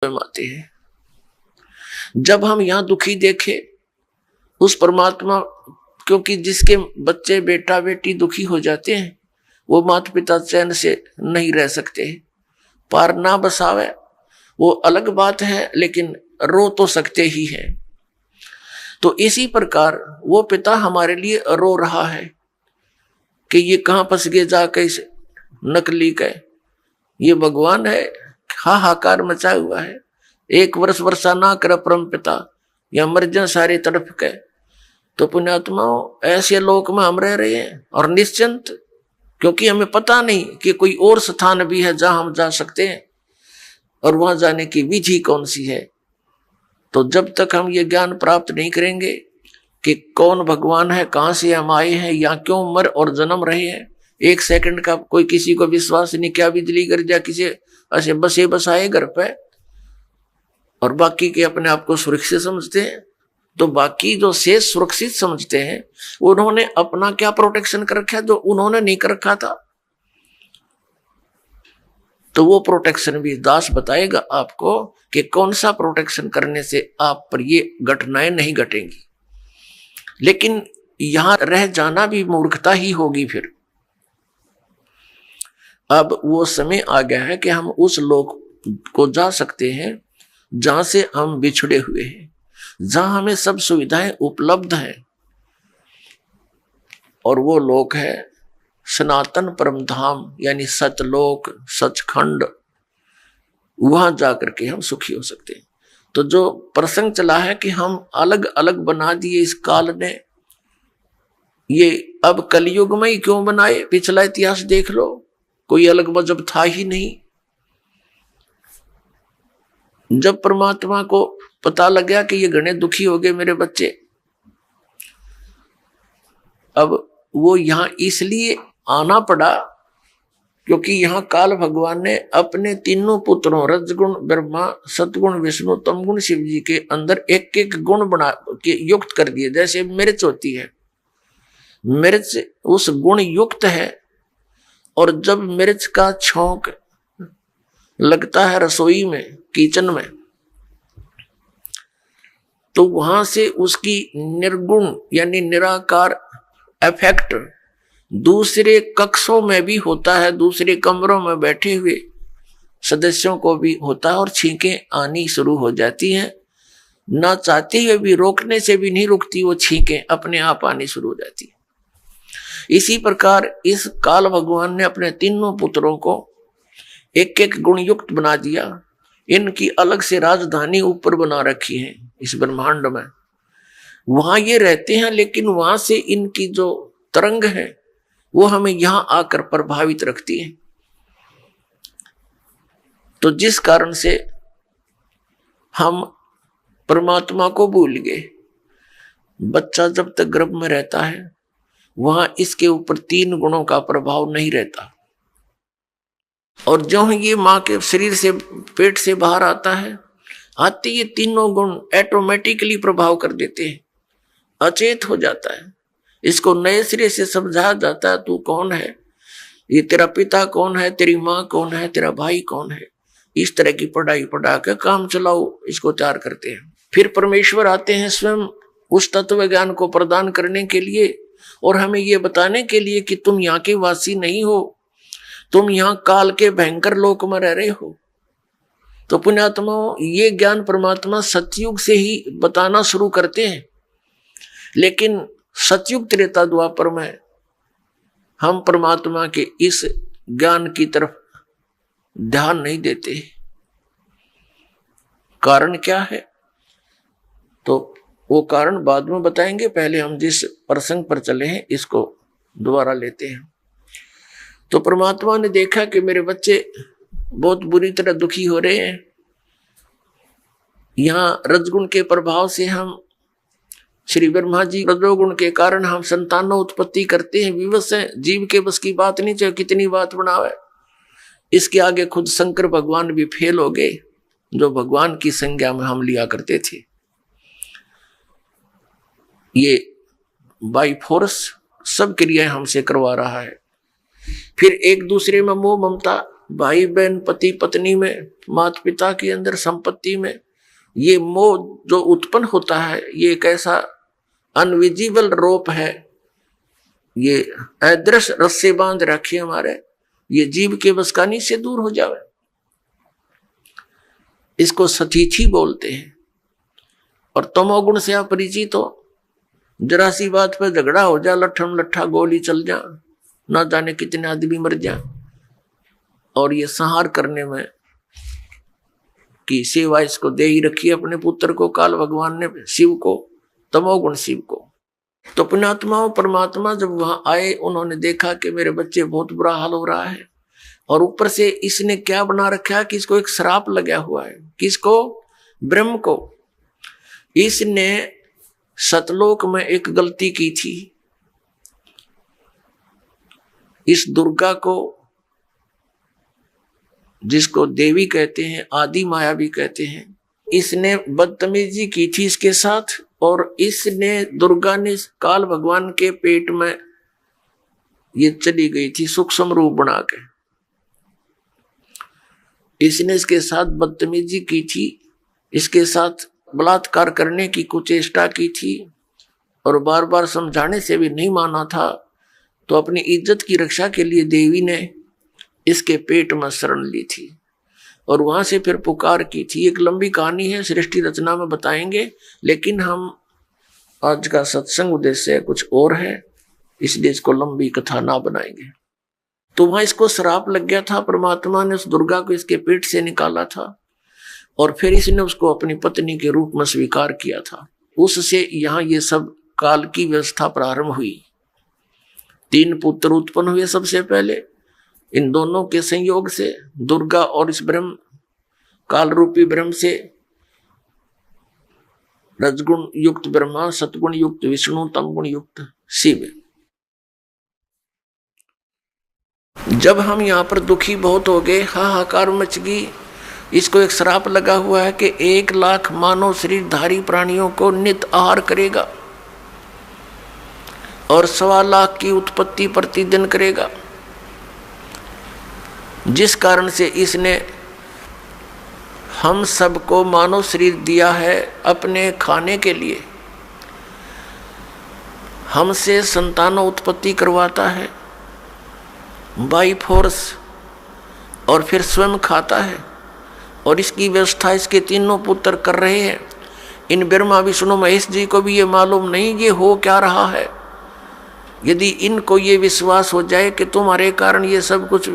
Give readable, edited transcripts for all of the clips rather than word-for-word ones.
आते हैं। जब हम यहाँ दुखी देखे उस परमात्मा, क्योंकि जिसके बच्चे बेटा बेटी दुखी हो जाते हैं वो माता पिता चैन से नहीं रह सकते। पार ना बसावे वो अलग बात है, लेकिन रो तो सकते ही हैं। तो इसी प्रकार वो पिता हमारे लिए रो रहा है कि ये कहाँ फंस गए जाके इस नकली के। ये भगवान है, हाहाकार मचा हुआ है। एक वर्ष वर्षा ना कर परम पिता, या मर जाए सारे तड़प के। तो पुण्यात्माओं, ऐसे लोक में हम रह रहे हैं और निश्चिंत, क्योंकि हमें पता नहीं कि कोई और स्थान भी है जहां हम जा सकते हैं और वहां जाने की विधि कौन सी है। तो जब तक हम ये ज्ञान प्राप्त नहीं करेंगे कि कौन भगवान है, कहां से हम आए हैं, या क्यों मर और जन्म रहे हैं, एक सेकंड का कोई किसी को विश्वास नहीं। क्या बिजली गिर जा किसी ऐसे बसे बसाए घर पे, और बाकी के अपने आप को सुरक्षित समझते हैं। तो बाकी जो शेष सुरक्षित समझते हैं उन्होंने अपना क्या प्रोटेक्शन कर रखा है जो उन्होंने नहीं कर रखा था। तो वो प्रोटेक्शन भी दास बताएगा आपको कि कौन सा प्रोटेक्शन करने से आप पर ये घटनाएं नहीं घटेंगी। लेकिन यहां रह जाना भी मूर्खता ही होगी। फिर अब वो समय आ गया है कि हम उस लोक को जा सकते हैं जहां से हम बिछड़े हुए हैं, जहां हमें सब सुविधाएं उपलब्ध हैं। और वो लोक है सनातन परम धाम, यानी सतलोक, सचखंड। वहां जाकर के हम सुखी हो सकते हैं। तो जो प्रसंग चला है कि हम अलग अलग बना दिए इस काल ने, ये अब कलयुग में ही क्यों बनाए? पिछला इतिहास देख लो, कोई अलग मजहब था ही नहीं। जब परमात्मा को पता लग गया कि ये घने दुखी हो गए मेरे बच्चे, अब वो यहां इसलिए आना पड़ा क्योंकि यहां काल भगवान ने अपने तीनों पुत्रों रजगुण ब्रह्मा, सतगुण विष्णु, तमगुण शिव जी के अंदर एक एक गुण बना के युक्त कर दिए। जैसे मिर्च होती है, मिर्च उस गुण युक्त है, और जब मिर्च का छौंक लगता है रसोई में, किचन में, तो वहां से उसकी निर्गुण यानी निराकार इफेक्ट दूसरे कक्षों में भी होता है, दूसरे कमरों में बैठे हुए सदस्यों को भी होता है, और छींकें आनी शुरू हो जाती हैं। ना चाहते हुए भी, रोकने से भी नहीं रुकती, वो छींकें अपने आप आनी शुरू हो जाती है। इसी प्रकार इस काल भगवान ने अपने तीनों पुत्रों को एक एक गुण युक्त बना दिया। इनकी अलग से राजधानी ऊपर बना रखी है इस ब्रह्मांड में। वहां ये रहते हैं, लेकिन वहां से इनकी जो तरंग है वो हमें यहां आकर प्रभावित रखती है। तो जिस कारण से हम परमात्मा को भूल गए। बच्चा जब तक गर्भ में रहता है वहां इसके ऊपर तीन गुणों का प्रभाव नहीं रहता, और जो ये मां के शरीर से, पेट से बाहर आता है, आते ये तीनों गुण ऑटोमेटिकली प्रभाव कर देते हैं, अचेत हो जाता है। इसको नए सिरे से समझाया जाता है, तू कौन है, ये तेरा पिता कौन है, तेरी माँ कौन है, तेरा भाई कौन है। इस तरह की पढ़ाई पढ़ा के काम चलाओ, इसको तैयार करते हैं। फिर परमेश्वर आते हैं स्वयं उस तत्व ज्ञान को प्रदान करने के लिए, और हमें ये बताने के लिए कि तुम यहाँ के वासी नहीं हो, तुम यहाँ काल के भयंकर लोक में रह रहे हो। तो पुण्यात्माओं, ये ज्ञान परमात्मा सतयुग से ही बताना शुरू करते हैं, लेकिन सतयुग त्रेता द्वापर में हम परमात्मा के इस ज्ञान की तरफ ध्यान नहीं देते। कारण क्या है? तो वो कारण बाद में बताएंगे, पहले हम जिस प्रसंग पर चले हैं इसको दोबारा लेते हैं। तो परमात्मा ने देखा कि मेरे बच्चे बहुत बुरी तरह दुखी हो रहे हैं। यहां रजगुण के प्रभाव से हम, श्री ब्रह्मा जी रजोगुण के कारण हम संतानों उत्पत्ति करते हैं, विवश है, जीव के बस की बात नहीं, चाहे कितनी बात बनावे। इसके आगे खुद शंकर भगवान भी फेल हो गए, जो भगवान की संज्ञा में हम लिया करते थे। ये बाई फोर्स सब क्रियाएं हमसे करवा रहा है। फिर एक दूसरे में मोह ममता भाई बहन, पति पत्नी में, माता पिता के अंदर, संपत्ति में, ये मोह जो उत्पन्न होता है, ये एक ऐसा अनविजिबल रोप है, ये अदृश्य रस्से बांध रखे हमारे, ये जीव के बसकानी से दूर हो जावे। इसको सतीथी बोलते हैं। और तमोगुण से अपरिचित हो, जरा सी बात पर झगड़ा हो जा, लट्ठम लट्ठा गोली चल जा, ना जाने कितने आदमी मर जा। और ये संहार करने में की सेवा इसको दे ही रखी अपने पुत्र को, काल भगवान ने शिव को, तमोगुण शिव को। तो पुण्यात्मा परमात्मा जब वहां आए, उन्होंने देखा कि मेरे बच्चे बहुत बुरा हाल हो रहा है। और ऊपर से इसने क्या बना रखा है कि इसको एक श्राप लगा हुआ है। किसको? ब्रह्म को। इसने सतलोक में एक गलती की थी। इस दुर्गा को, जिसको देवी कहते हैं, आदि माया भी कहते हैं, इसने बदतमीजी की थी इसके साथ। और इसने, दुर्गा ने काल भगवान के पेट में ये चली गई थी सूक्ष्म रूप बना के। इसने इसके साथ बदतमीजी की थी, इसके साथ बलात्कार करने की कुचेष्टा की थी। और बार बार समझाने से भी नहीं माना था। तो अपनी इज्जत की रक्षा के लिए देवी ने इसके पेट में शरण ली थी और वहां से फिर पुकार की थी। एक लंबी कहानी है, सृष्टि रचना में बताएंगे, लेकिन हम आज का सत्संग उद्देश्य कुछ और है, इसलिए इसको लंबी कथा ना बनाएंगे। तो वहां इसको श्राप लग गया था। परमात्मा ने उस दुर्गा को इसके पेट से निकाला था और फिर इसने उसको अपनी पत्नी के रूप में स्वीकार किया था। उससे यहाँ ये सब काल की व्यवस्था प्रारंभ हुई। 3 पुत्र उत्पन्न हुए सबसे पहले। इन दोनों के संयोग से, दुर्गा और इस ब्रह्म, काल रूपी ब्रह्म से, रजगुण युक्त ब्रह्मा, सतगुण युक्त विष्णु, तमगुण युक्त शिव। जब हम यहाँ पर दुखी बहुत हो गए, हाहाकार मच गई, इसको एक श्राप लगा हुआ है कि 1 लाख मानव शरीरधारी प्राणियों को नित आहार करेगा और 1.25 लाख की उत्पत्ति प्रतिदिन करेगा। जिस कारण से इसने हम सबको मानव शरीर दिया है अपने खाने के लिए। हमसे संतानों उत्पत्ति करवाता है बाई फोर्स और फिर स्वयं खाता है। और इसकी व्यवस्था इसके 3 पुत्र कर रहे हैं। इन ब्रह्मा विष्णु महेश जी को भी ये मालूम नहीं ये हो क्या रहा है। यदि इनको ये विश्वास हो जाए कि तुम्हारे कारण ये सब कुछ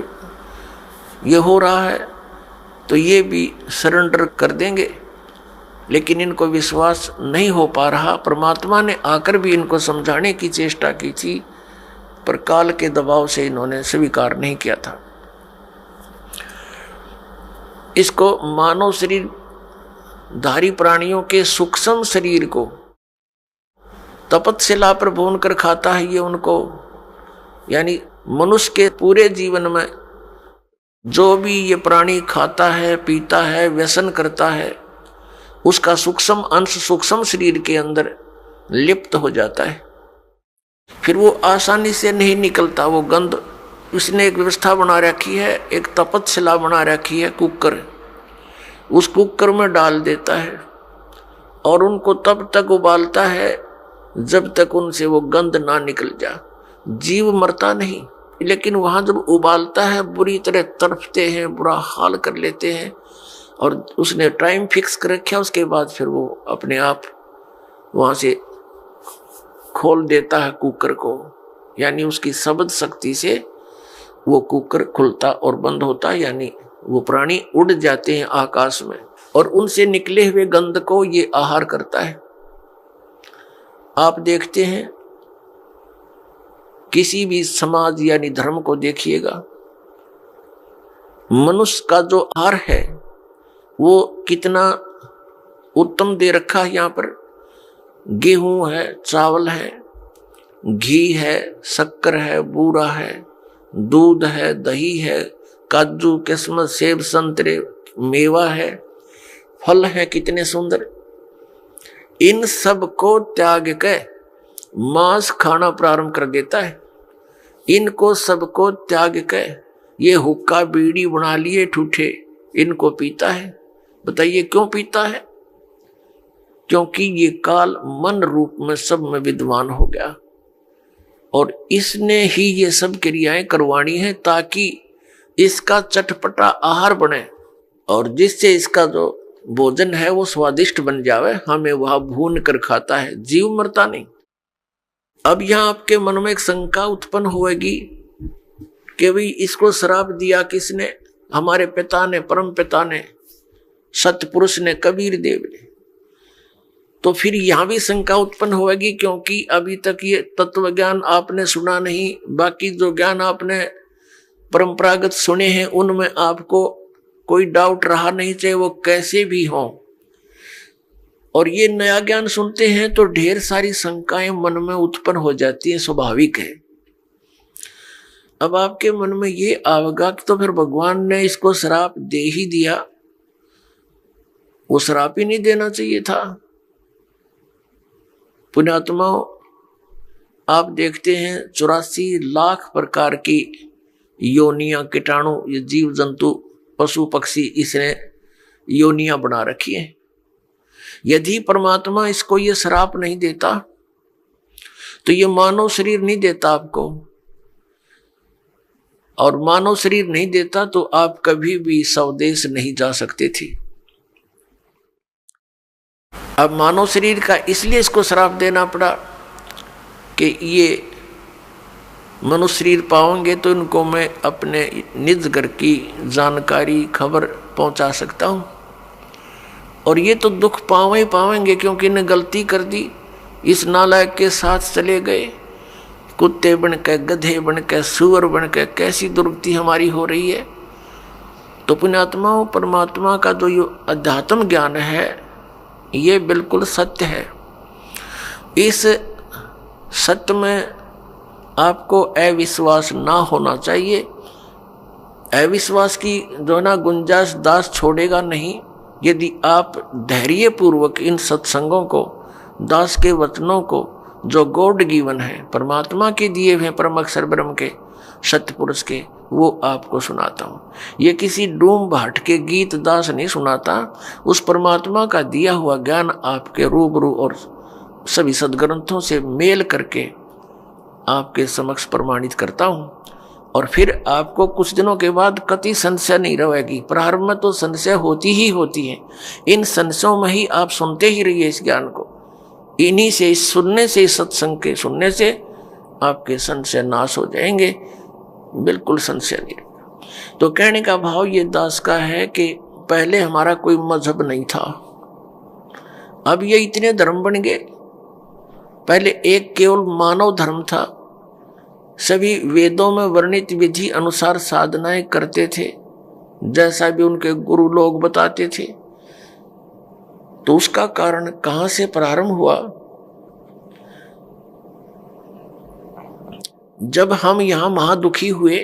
ये हो रहा है तो ये भी सरेंडर कर देंगे, लेकिन इनको विश्वास नहीं हो पा रहा। परमात्मा ने आकर भी इनको समझाने की चेष्टा की थी, पर काल के दबाव से इन्होंने स्वीकार नहीं किया था। इसको मानव शरीर धारी प्राणियों के सूक्ष्म शरीर को तपस्या पर भून कर खाता है ये उनको। यानी मनुष्य के पूरे जीवन में जो भी ये प्राणी खाता है, पीता है, व्यसन करता है, उसका सूक्ष्म अंश सूक्ष्म शरीर के अंदर लिप्त हो जाता है। फिर वो आसानी से नहीं निकलता वो गंध। उसने एक व्यवस्था बना रखी है, एक तपस्या बना रखी है, कुकर। उस कुकर में डाल देता है और उनको तब तक उबालता है जब तक उनसे वो गंध ना निकल जा। जीव मरता नहीं, लेकिन वहां जब उबालता है बुरी तरह तड़पते हैं, बुरा हाल कर लेते हैं। और उसने टाइम फिक्स कर रखा, उसके बाद फिर वो अपने आप वहां से खोल देता है कुकर को। यानी उसकी शब्द शक्ति से वो कुकर खुलता और बंद होता, यानी वो प्राणी उड़ जाते हैं आकाश में और उनसे निकले हुए गंध को ये आहार करता है। आप देखते हैं किसी भी समाज यानी धर्म को देखिएगा, मनुष्य का जो आहार है वो कितना उत्तम दे रखा है। यहाँ पर गेहूं है, चावल है, घी है, शक्कर है, बूरा है, दूध है, दही है, काजू, किस्मत, सेब, संतरे, मेवा है, फल है कितने सुंदर। इन सब को त्याग के मांस खाना प्रारंभ कर देता है। इनको सबको त्याग के ये हुक्का बीड़ी बना लिए ठूठे, इनको पीता है। बताइए क्यों पीता है? क्योंकि ये काल मन रूप में सब में विद्वान हो गया और इसने ही ये सब क्रियाएं करवानी है ताकि इसका चटपटा आहार बने और जिससे इसका जो भोजन है वो स्वादिष्ट बन जावे। हमें वह भून कर खाता है, जीव मरता नहीं। अब यहां आपके मन में एक शंका उत्पन्न होगी कि भाई इसको श्राप दिया किसने? हमारे पिता ने, परम पिता ने, सतपुरुष ने, कबीर देव ने। तो फिर यहां भी शंका उत्पन्न होगी क्योंकि अभी तक ये तत्व ज्ञान आपने सुना नहीं। बाकी जो ज्ञान आपने परंपरागत सुने हैं उनमें आपको कोई डाउट रहा नहीं, चाहे वो कैसे भी हो। और ये नया ज्ञान सुनते हैं तो ढेर सारी शंकाएं मन में उत्पन्न हो जाती है, स्वाभाविक है। अब आपके मन में ये आवेगा कि तो फिर भगवान ने इसको श्राप दे ही दिया, वो श्राप ही नहीं देना चाहिए था। पुण्यात्माओं, आप देखते हैं 84 लाख प्रकार की योनियां, कीटाणु, ये जीव जंतु, पशु पक्षी, इसने योनियां बना रखी है। यदि परमात्मा इसको ये श्राप नहीं देता तो ये मानव शरीर नहीं देता आपको, और मानव शरीर नहीं देता तो आप कभी भी स्वदेश नहीं जा सकते थे। अब मानव शरीर का इसलिए इसको श्राप देना पड़ा कि ये मनुष्य शरीर पाओगे तो इनको मैं अपने निज घर की जानकारी, खबर पहुंचा सकता हूं, और ये तो दुख पावेंगे क्योंकि इन्हें गलती कर दी, इस नालायक के साथ चले गए, कुत्ते बन के, गधे बन के, सुअर बन के, कैसी दुर्गति हमारी हो रही है। तो पुण्यात्माओं, परमात्मा का जो ये अध्यात्म ज्ञान है ये बिल्कुल सत्य है। इस सत्य में आपको अविश्वास ना होना चाहिए। अविश्वास की जो ना गुंजाइश दास छोड़ेगा नहीं। यदि आप धैर्य पूर्वक इन सत्संगों को, दास के वचनों को, जो गॉड गिवन है, परमात्मा के दिए हुए परम अक्षर ब्रह्म के, सत्य पुरुष के, वो आपको सुनाता हूँ। ये किसी डूम भाट के गीत दास नहीं सुनाता, उस परमात्मा का दिया हुआ ज्ञान आपके रूबरू और सभी सदग्रंथों से मेल करके आपके समक्ष प्रमाणित करता हूँ। और फिर आपको कुछ दिनों के बाद कति संशय नहीं रहेगी। प्रारंभ में तो संशय होती ही होती है, इन संशयों में ही आप सुनते ही रहिए इस ज्ञान को। इन्हीं से, इस सुनने से, इस सत्संग के सुनने से आपके संशय नाश हो जाएंगे, बिल्कुल संशय नहीं। तो कहने का भाव ये दास का है कि पहले हमारा कोई मजहब नहीं था, अब ये इतने धर्म बन गए। पहले एक केवल मानव धर्म था, सभी वेदों में वर्णित विधि अनुसार साधनाएं करते थे, जैसा भी उनके गुरु लोग बताते थे। तो उसका कारण कहां से प्रारंभ हुआ? जब हम यहां महादुखी हुए,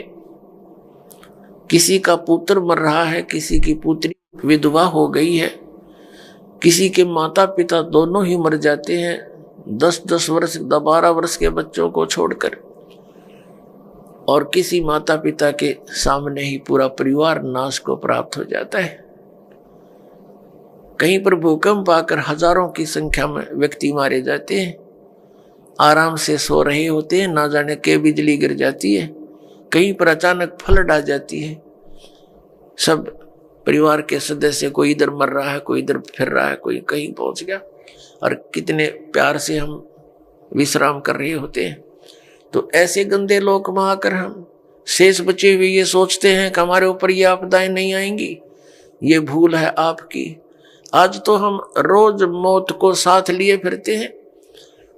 किसी का पुत्र मर रहा है, किसी की पुत्री विधवा हो गई है, किसी के माता पिता दोनों ही मर जाते हैं 10-10 वर्ष, 12 वर्ष के बच्चों को छोड़कर, और किसी माता पिता के सामने ही पूरा परिवार नाश को प्राप्त हो जाता है। कहीं पर भूकंप आकर हजारों की संख्या में व्यक्ति मारे जाते हैं, आराम से सो रहे होते हैं, ना जाने के बिजली गिर जाती है, कहीं पर अचानक फ्लड आ जाती है, सब परिवार के सदस्य, कोई इधर मर रहा है, कोई इधर फिर रहा है, कोई कहीं पहुंच गया, और कितने प्यार से हम विश्राम कर रहे होते हैं। तो ऐसे गंदे लोक में आकर हम शेष बचे हुए ये सोचते हैं कि हमारे ऊपर ये आपदाएं नहीं आएंगी। ये भूल है आपकी। आज तो हम रोज मौत को साथ लिए फिरते हैं,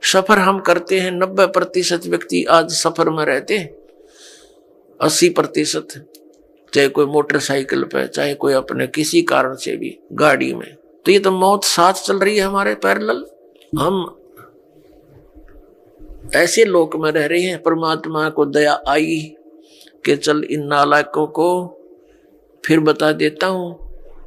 सफर हम करते हैं। 90% व्यक्ति आज सफर में रहते हैं, 80% चाहे कोई मोटरसाइकिल पे, चाहे कोई अपने किसी कारण से भी गाड़ी में। तो ये तो मौत साथ चल रही है हमारे पैरेलल। हम ऐसे लोक में रह रहे हैं। परमात्मा को दया आई कि चल इन नालायकों को फिर बता देता हूं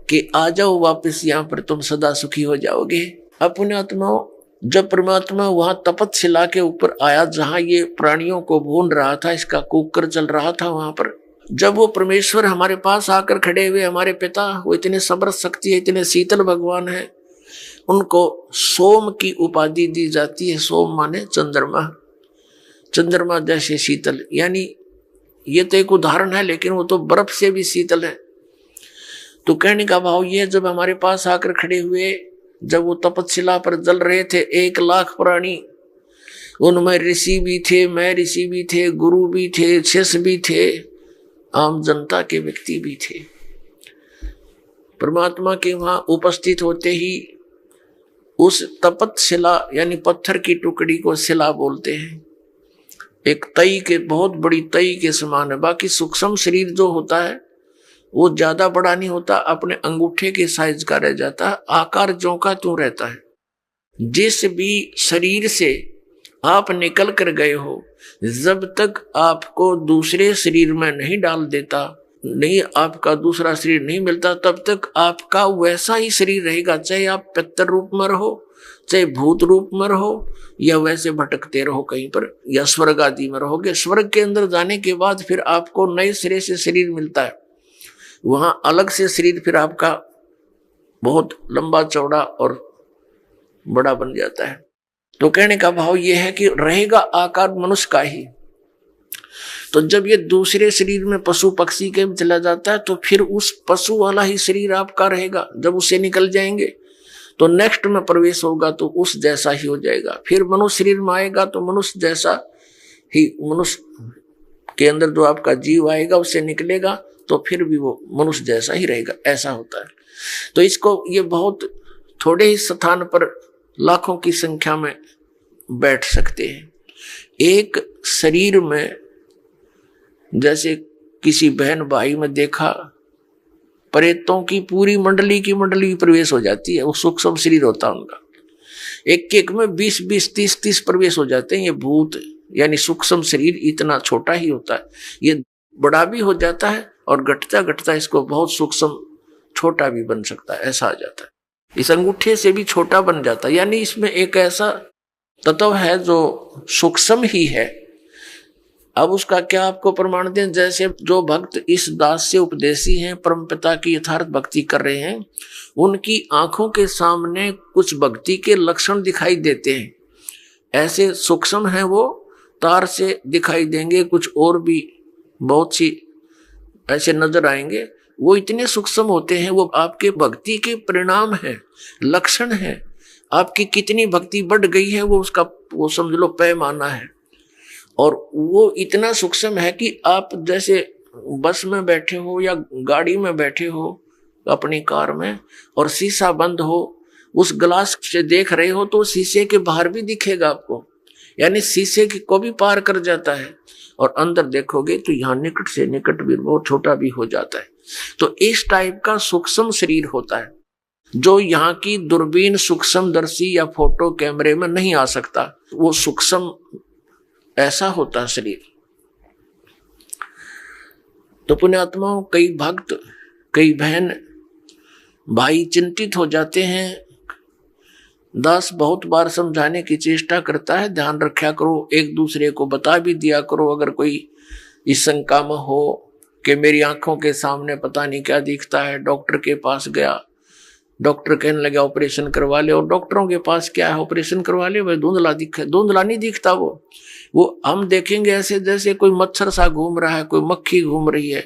कि आ जाओ वापस, यहां पर तुम सदा सुखी हो जाओगे। अपने आत्माओं, जब परमात्मा वहां तपतशिला के ऊपर आया, जहां ये प्राणियों को भून रहा था, इसका कुकर चल रहा था, वहां पर जब वो परमेश्वर हमारे पास आकर खड़े हुए, हमारे पिता, वो इतने समर्थ शक्ति है, इतने शीतल भगवान है, उनको सोम की उपाधि दी जाती है। सोम माने चंद्रमा, चंद्रमा जैसे शीतल। यानी ये तो एक उदाहरण है, लेकिन वो तो बर्फ से भी शीतल है। तो कहने का भाव ये, जब हमारे पास आकर खड़े हुए, जब वो तपस्या पर जल रहे थे, 1,00,000 प्राणी, उनमें ऋषि भी थे, मैं ऋषि भी थे, गुरु भी थे, शिष्य भी थे, आम जनता के व्यक्ति भी थे। परमात्मा के वहां उपस्थित होते ही उस तपतशिला यानी पत्थर की टुकड़ी को शिला बोलते हैं। एक तई के, बहुत बड़ी तई के समान है। बाकी सूक्ष्म शरीर जो होता है वो ज्यादा बड़ा नहीं होता, अपने अंगूठे के साइज का रह जाता है, आकार ज्यों का त्यों रहता है। जिस भी शरीर से आप निकल कर गए हो, जब तक आपको दूसरे शरीर में नहीं डाल देता, नहीं आपका दूसरा शरीर नहीं मिलता, तब तक आपका वैसा ही शरीर रहेगा। चाहे आप पितर रूप में रहो, चाहे भूत रूप में रहो, या वैसे भटकते रहो कहीं पर, या स्वर्ग आदि में रहोगे। स्वर्ग के अंदर जाने के बाद फिर आपको नए सिरे से शरीर मिलता है, वहां अलग से शरीर फिर आपका बहुत लंबा चौड़ा और बड़ा बन जाता है। तो कहने का भाव यह है कि रहेगा आकार मनुष्य का ही। तो जब ये दूसरे शरीर में पशु पक्षी के में चला जाता है, तो फिर उस पशु वाला ही शरीर आपका रहेगा। जब उससे निकल जाएंगे तो नेक्स्ट में प्रवेश होगा तो उस जैसा ही हो जाएगा। फिर मनुष्य शरीर में आएगा तो मनुष्य जैसा ही, मनुष्य के अंदर जो आपका जीव आएगा उससे निकलेगा तो फिर भी वो मनुष्य जैसा ही रहेगा। ऐसा होता है। तो इसको ये बहुत थोड़े ही स्थान पर लाखों की संख्या में बैठ सकते हैं। एक शरीर में जैसे किसी बहन भाई में देखा, प्रेतों की पूरी मंडली की मंडली प्रवेश हो जाती है। वो सूक्ष्म शरीर होता है उनका, एक एक में 20-20, 30-30 प्रवेश हो जाते हैं। ये भूत यानी सूक्ष्म शरीर इतना छोटा ही होता है, ये बड़ा भी हो जाता है और घटता घटता इसको बहुत सूक्ष्म छोटा भी बन सकता है, ऐसा आ जाता है। इस अंगूठे से भी छोटा बन जाता है। यानी इसमें एक ऐसा तत्व है जो सूक्ष्म ही है। अब उसका क्या आपको प्रमाण दें? जैसे जो भक्त इस दास से उपदेशी हैं, परमपिता की यथार्थ भक्ति कर रहे हैं, उनकी आंखों के सामने कुछ भक्ति के लक्षण दिखाई देते हैं। ऐसे सूक्ष्म हैं वो, तार से दिखाई देंगे, कुछ और भी बहुत सी ऐसे नजर आएंगे। वो इतने सूक्ष्म होते हैं, वो आपके भक्ति के परिणाम है, लक्षण है। आपकी कितनी भक्ति बढ़ गई है वो उसका, वो समझ लो पैमाना है। और वो इतना सूक्ष्म है कि आप जैसे बस में बैठे हो या गाड़ी में बैठे हो अपनी कार में, और शीशा बंद हो, उस ग्लास से देख रहे हो तो शीशे के बाहर भी दिखेगा आपको, यानी शीशे को भी पार कर जाता है। और अंदर देखोगे तो यहाँ निकट से निकट भी बहुत छोटा भी हो जाता है। तो इस टाइप का सूक्ष्म शरीर होता है जो यहाँ की दूरबीन सूक्ष्मदर्शी या फोटो कैमरे में नहीं आ सकता। वो सूक्ष्म ऐसा होता है शरीर। तो पुण्यात्माओं, कई भक्त, कई बहन भाई चिंतित हो जाते हैं। दास बहुत बार समझाने की चेष्टा करता है, ध्यान रखा करो, एक दूसरे को बता भी दिया करो। अगर कोई इस शंका में हो कि मेरी आंखों के सामने पता नहीं क्या दिखता है, डॉक्टर के पास गया, डॉक्टर कहने लगा ऑपरेशन करवा ले, और डॉक्टरों के पास क्या है, ऑपरेशन करवा ले, वह धुंधला दिखे। धुंधला नहीं दिखता वो हम देखेंगे ऐसे जैसे कोई मच्छर सा घूम रहा है, कोई मक्खी घूम रही है,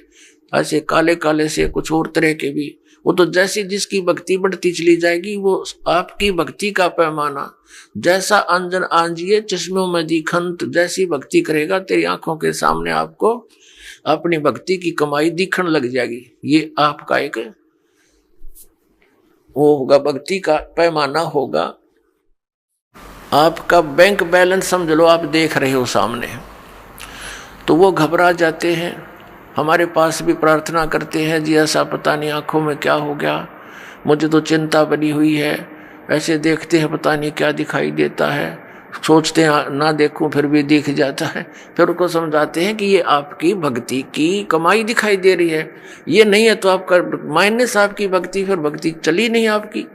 ऐसे काले काले से कुछ और तरह के भी। वो तो जैसी जिसकी भक्ति बढ़ती चली जाएगी, वो आपकी भक्ति का पैमाना जैसा अंजन आंजिए चश्मों में दिखंत, जैसी भक्ति करेगा तेरी आंखों के सामने आपको अपनी भक्ति की कमाई दिखने लग जाएगी। ये आपका एक वो होगा, भक्ति का पैमाना होगा। आपका बैंक बैलेंस समझ लो, आप देख रहे हो सामने, तो वो घबरा जाते हैं, हमारे पास भी प्रार्थना करते हैं, जी ऐसा पता नहीं आंखों में क्या हो गया, मुझे तो चिंता बनी हुई है। ऐसे देखते हैं पता नहीं क्या दिखाई देता है, सोचते हैं ना देखूं फिर भी दिख जाता है। फिर उनको समझाते हैं कि ये आपकी भक्ति की कमाई दिखाई दे रही है, ये नहीं है तो आपका माइनस आपकी भक्ति, फिर भक्ति चली नहीं आपकी।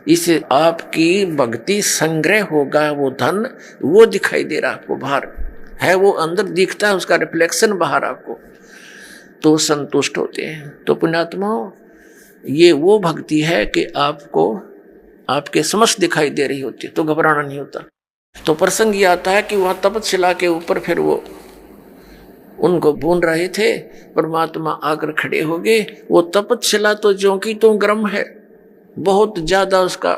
इससे आपकी भक्ति संग्रह होगा, वो धन वो दिखाई दे रहा आपको, बाहर है वो, अंदर दिखता है उसका रिफ्लेक्शन बाहर आपको। तो संतुष्ट होते हैं। तो पुण्यात्माओं, ये वो भक्ति है कि आपको आपके समक्ष दिखाई दे रही होती है तो घबराना नहीं होता। तो प्रसंग ये आता है कि वहां तपतशिला के ऊपर फिर वो उनको भून रहे थे, परमात्मा आकर खड़े हो गए। वो तपतशिला तो ज्यों की तो गर्म है, बहुत ज्यादा उसका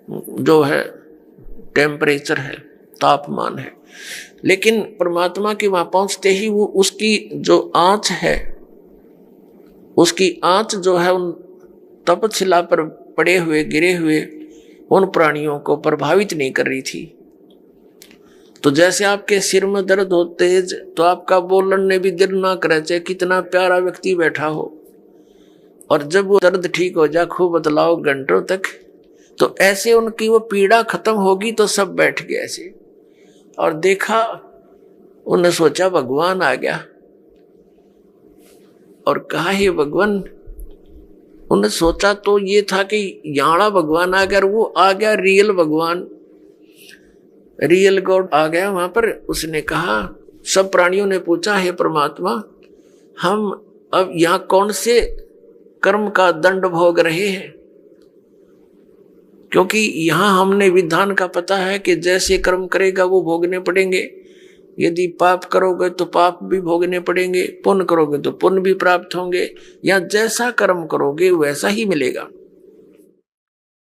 जो है टेम्परेचर है, तापमान है, लेकिन परमात्मा के वहां पहुंचते ही वो उसकी जो आंच है, उसकी आंच जो है उन तपतशिला पर पड़े हुए गिरे हुए उन प्राणियों को प्रभावित नहीं कर रही थी। तो जैसे आपके सिर में दर्द हो तेज, तो आपका बोलने भी दिल ना करे, चाहे कितना प्यारा व्यक्ति बैठा हो, और जब वो दर्द ठीक हो जाए खूब बतलाओ घंटों तक, तो ऐसे उनकी वो पीड़ा खत्म होगी तो सब बैठ गए ऐसे। और देखा, उन्हें सोचा भगवान आ गया, और कहा हे भगवान। उन्हें सोचा तो ये था कि यहाँ भगवान आ गया, और वो आ गया रियल भगवान, रियल गॉड आ गया वहां पर। उसने कहा, सब प्राणियों ने पूछा, हे परमात्मा, हम अब यहाँ कौन से कर्म का दंड भोग रहे हैं? क्योंकि यहाँ हमने विधान का पता है कि जैसे कर्म करेगा वो भोगने पड़ेंगे। यदि पाप करोगे तो पाप भी भोगने पड़ेंगे, पुण्य करोगे तो पुण्य भी प्राप्त होंगे, या जैसा कर्म करोगे वैसा ही मिलेगा।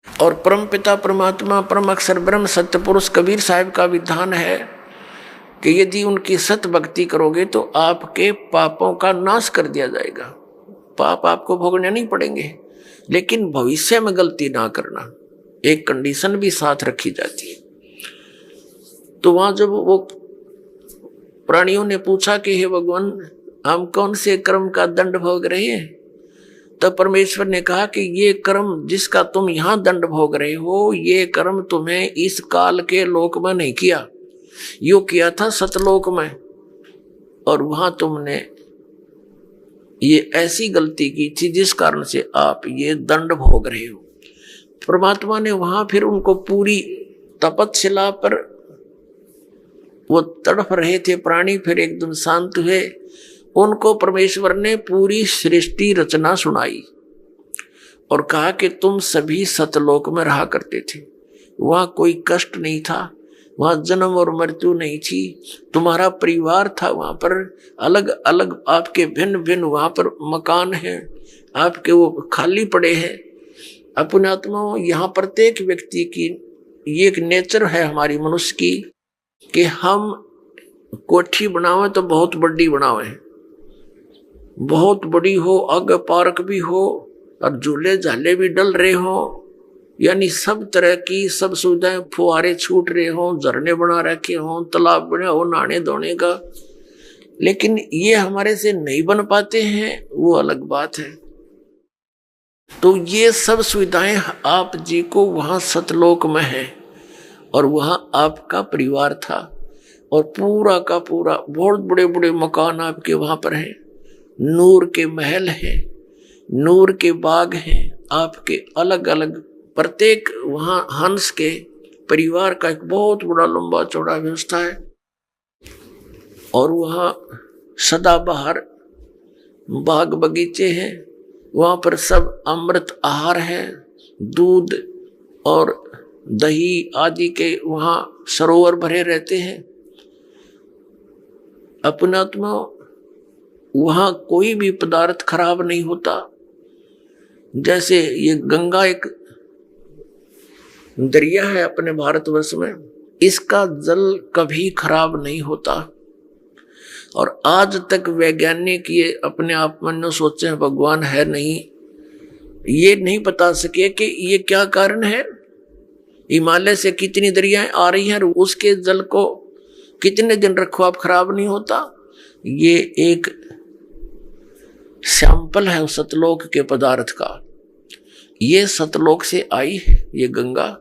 और परम पिता परमात्मा परम अक्षर ब्रह्म सत्य पुरुष कबीर साहिब का विधान है कि यदि उनकी सत भक्ति करोगे तो आपके पापों का नाश कर दिया जाएगा। पाप आपको भोगने नहीं पड़ेंगे, लेकिन भविष्य में गलती ना करना, एक कंडीशन भी साथ रखी जाती है। तो वहां जब वो प्राणियों ने पूछा कि हे भगवान, हम कौन से कर्म का दंड भोग रहे हैं, तब परमेश्वर ने कहा कि ये कर्म जिसका तुम यहां दंड भोग रहे हो, ये कर्म तुम्हें इस काल के लोक में नहीं किया, यो किया था सतलोक में, और वहां तुमने ये ऐसी गलती की थी जिस कारण से आप ये दंड भोग रहे हो। परमात्मा ने वहां फिर उनको पूरी तपतशिला पर वो तड़प रहे थे प्राणी, फिर एकदम शांत हुए। उनको परमेश्वर ने पूरी सृष्टि रचना सुनाई और कहा कि तुम सभी सतलोक में रहा करते थे, वहां कोई कष्ट नहीं था, वहां जन्म और मृत्यु नहीं थी, तुम्हारा परिवार था वहां पर, अलग अलग आपके भिन्न भिन्न वहां पर मकान हैं, आपके वो खाली पड़े हैं। अपने आत्माओं, यहाँ प्रत्येक व्यक्ति की ये एक नेचर है हमारी मनुष्य की कि हम कोठी बनावे तो बहुत बड़ी बनावे, बहुत बड़ी हो, आगे पार्क भी हो और झूले झाले भी डल रहे हो, यानी सब तरह की सब सुविधाएं, फुहारे छूट रहे हो, झरने बना रखे हो, तालाब बने हो नहाने धोने का, लेकिन ये हमारे से नहीं बन पाते हैं, वो अलग बात है। तो ये सब सुविधाएं आप जी को वहां सतलोक में है, और वहां आपका परिवार था, और पूरा का पूरा बहुत बड़े बड़े मकान आपके वहां पर हैं, नूर के महल हैं, नूर के बाग हैं आपके, अलग अलग प्रत्येक वहां हंस के परिवार का एक बहुत बड़ा लंबा चौड़ा व्यवस्था है। और वहां सदाबहार बाग बगीचे हैं, वहां पर सब अमृत आहार है, दूध और दही आदि के वहां सरोवर भरे रहते हैं। अपनात्मा वहां कोई भी पदार्थ खराब नहीं होता। जैसे ये गंगा एक दरिया है अपने भारतवर्ष में, इसका जल कभी खराब नहीं होता, और आज तक वैज्ञानिक ये अपने आप में सोचे हैं भगवान है नहीं, ये नहीं बता सके कि ये क्या कारण है। हिमालय से कितनी दरियाएं आ रही हैं, उसके जल को कितने दिन रखो आप खराब नहीं होता। ये एक सैंपल है सतलोक के पदार्थ का। ये सतलोक से आई है ये गंगा,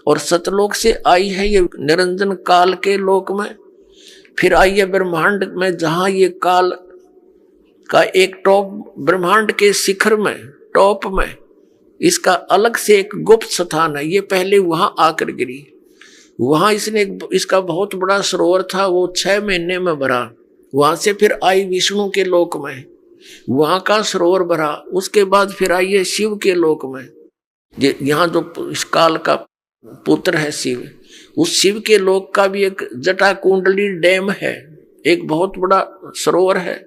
और सतलोक से आई है ये निरंजन काल के लोक में, फिर आई है ब्रह्मांड में, जहां ये काल का एक टॉप, ब्रह्मांड के शिखर में टॉप में इसका अलग से एक गुप्त स्थान है। ये पहले वहां आकर गिरी, वहां इसने इसका बहुत बड़ा सरोवर था, वो 6 महीने में भरा, वहां से फिर आई विष्णु के लोक में, वहां का सरोवर भरा। उसके बाद फिर आई है शिव के लोक में। यहाँ जो इस काल का पुत्र है शिव, उस शिव के लोक का भी एक जटा कुंडली डैम है, एक बहुत बड़ा सरोवर है।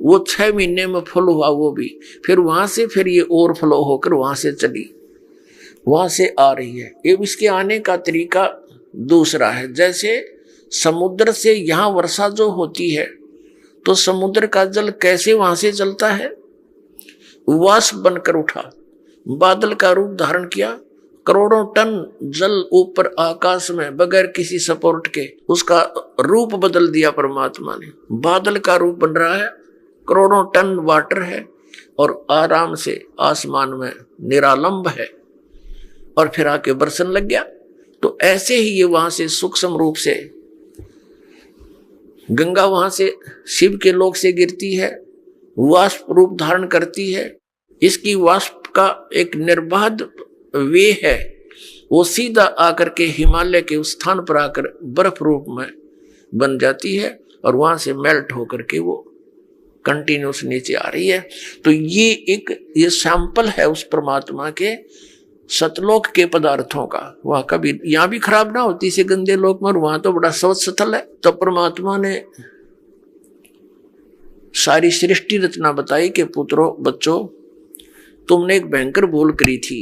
वो 6 महीने में फुल हुआ वो भी। फिर वहां से फिर ये ओवरफ्लो होकर वहां से चली, वहां से आ रही है। ये इसके आने का तरीका दूसरा है। जैसे समुद्र से यहाँ वर्षा जो होती है, तो समुद्र का जल कैसे वहां से चलता है, वाष्प बनकर उठा, बादल का रूप धारण किया, करोड़ों टन जल ऊपर आकाश में बगैर किसी सपोर्ट के उसका रूप बदल दिया परमात्मा ने। बादल का रूप बन रहा है, करोड़ों टन वाटर है और आराम से आसमान में निरालंब है, और फिर आके बरसन लग गया। तो ऐसे ही ये वहां से सूक्ष्म रूप से गंगा वहां से शिव के लोक से गिरती है, वाष्प रूप धारण करती है। इसकी वाष्प का एक निर्बाध वे है, वो सीधा आकर के हिमालय के उस स्थान पर आकर बर्फ रूप में बन जाती है, और वहां से मेल्ट होकर के वो कंटिन्यूस नीचे आ रही है। तो ये सैंपल है उस परमात्मा के सतलोक के पदार्थों का। वहां कभी यहां भी खराब ना होती से गंदे लोक में, वहां तो बड़ा स्वच्छ स्थल है। तो परमात्मा ने सारी सृष्टि रचना बताई कि पुत्रों बच्चों, तुमने एक भयंकर भूल करी थी।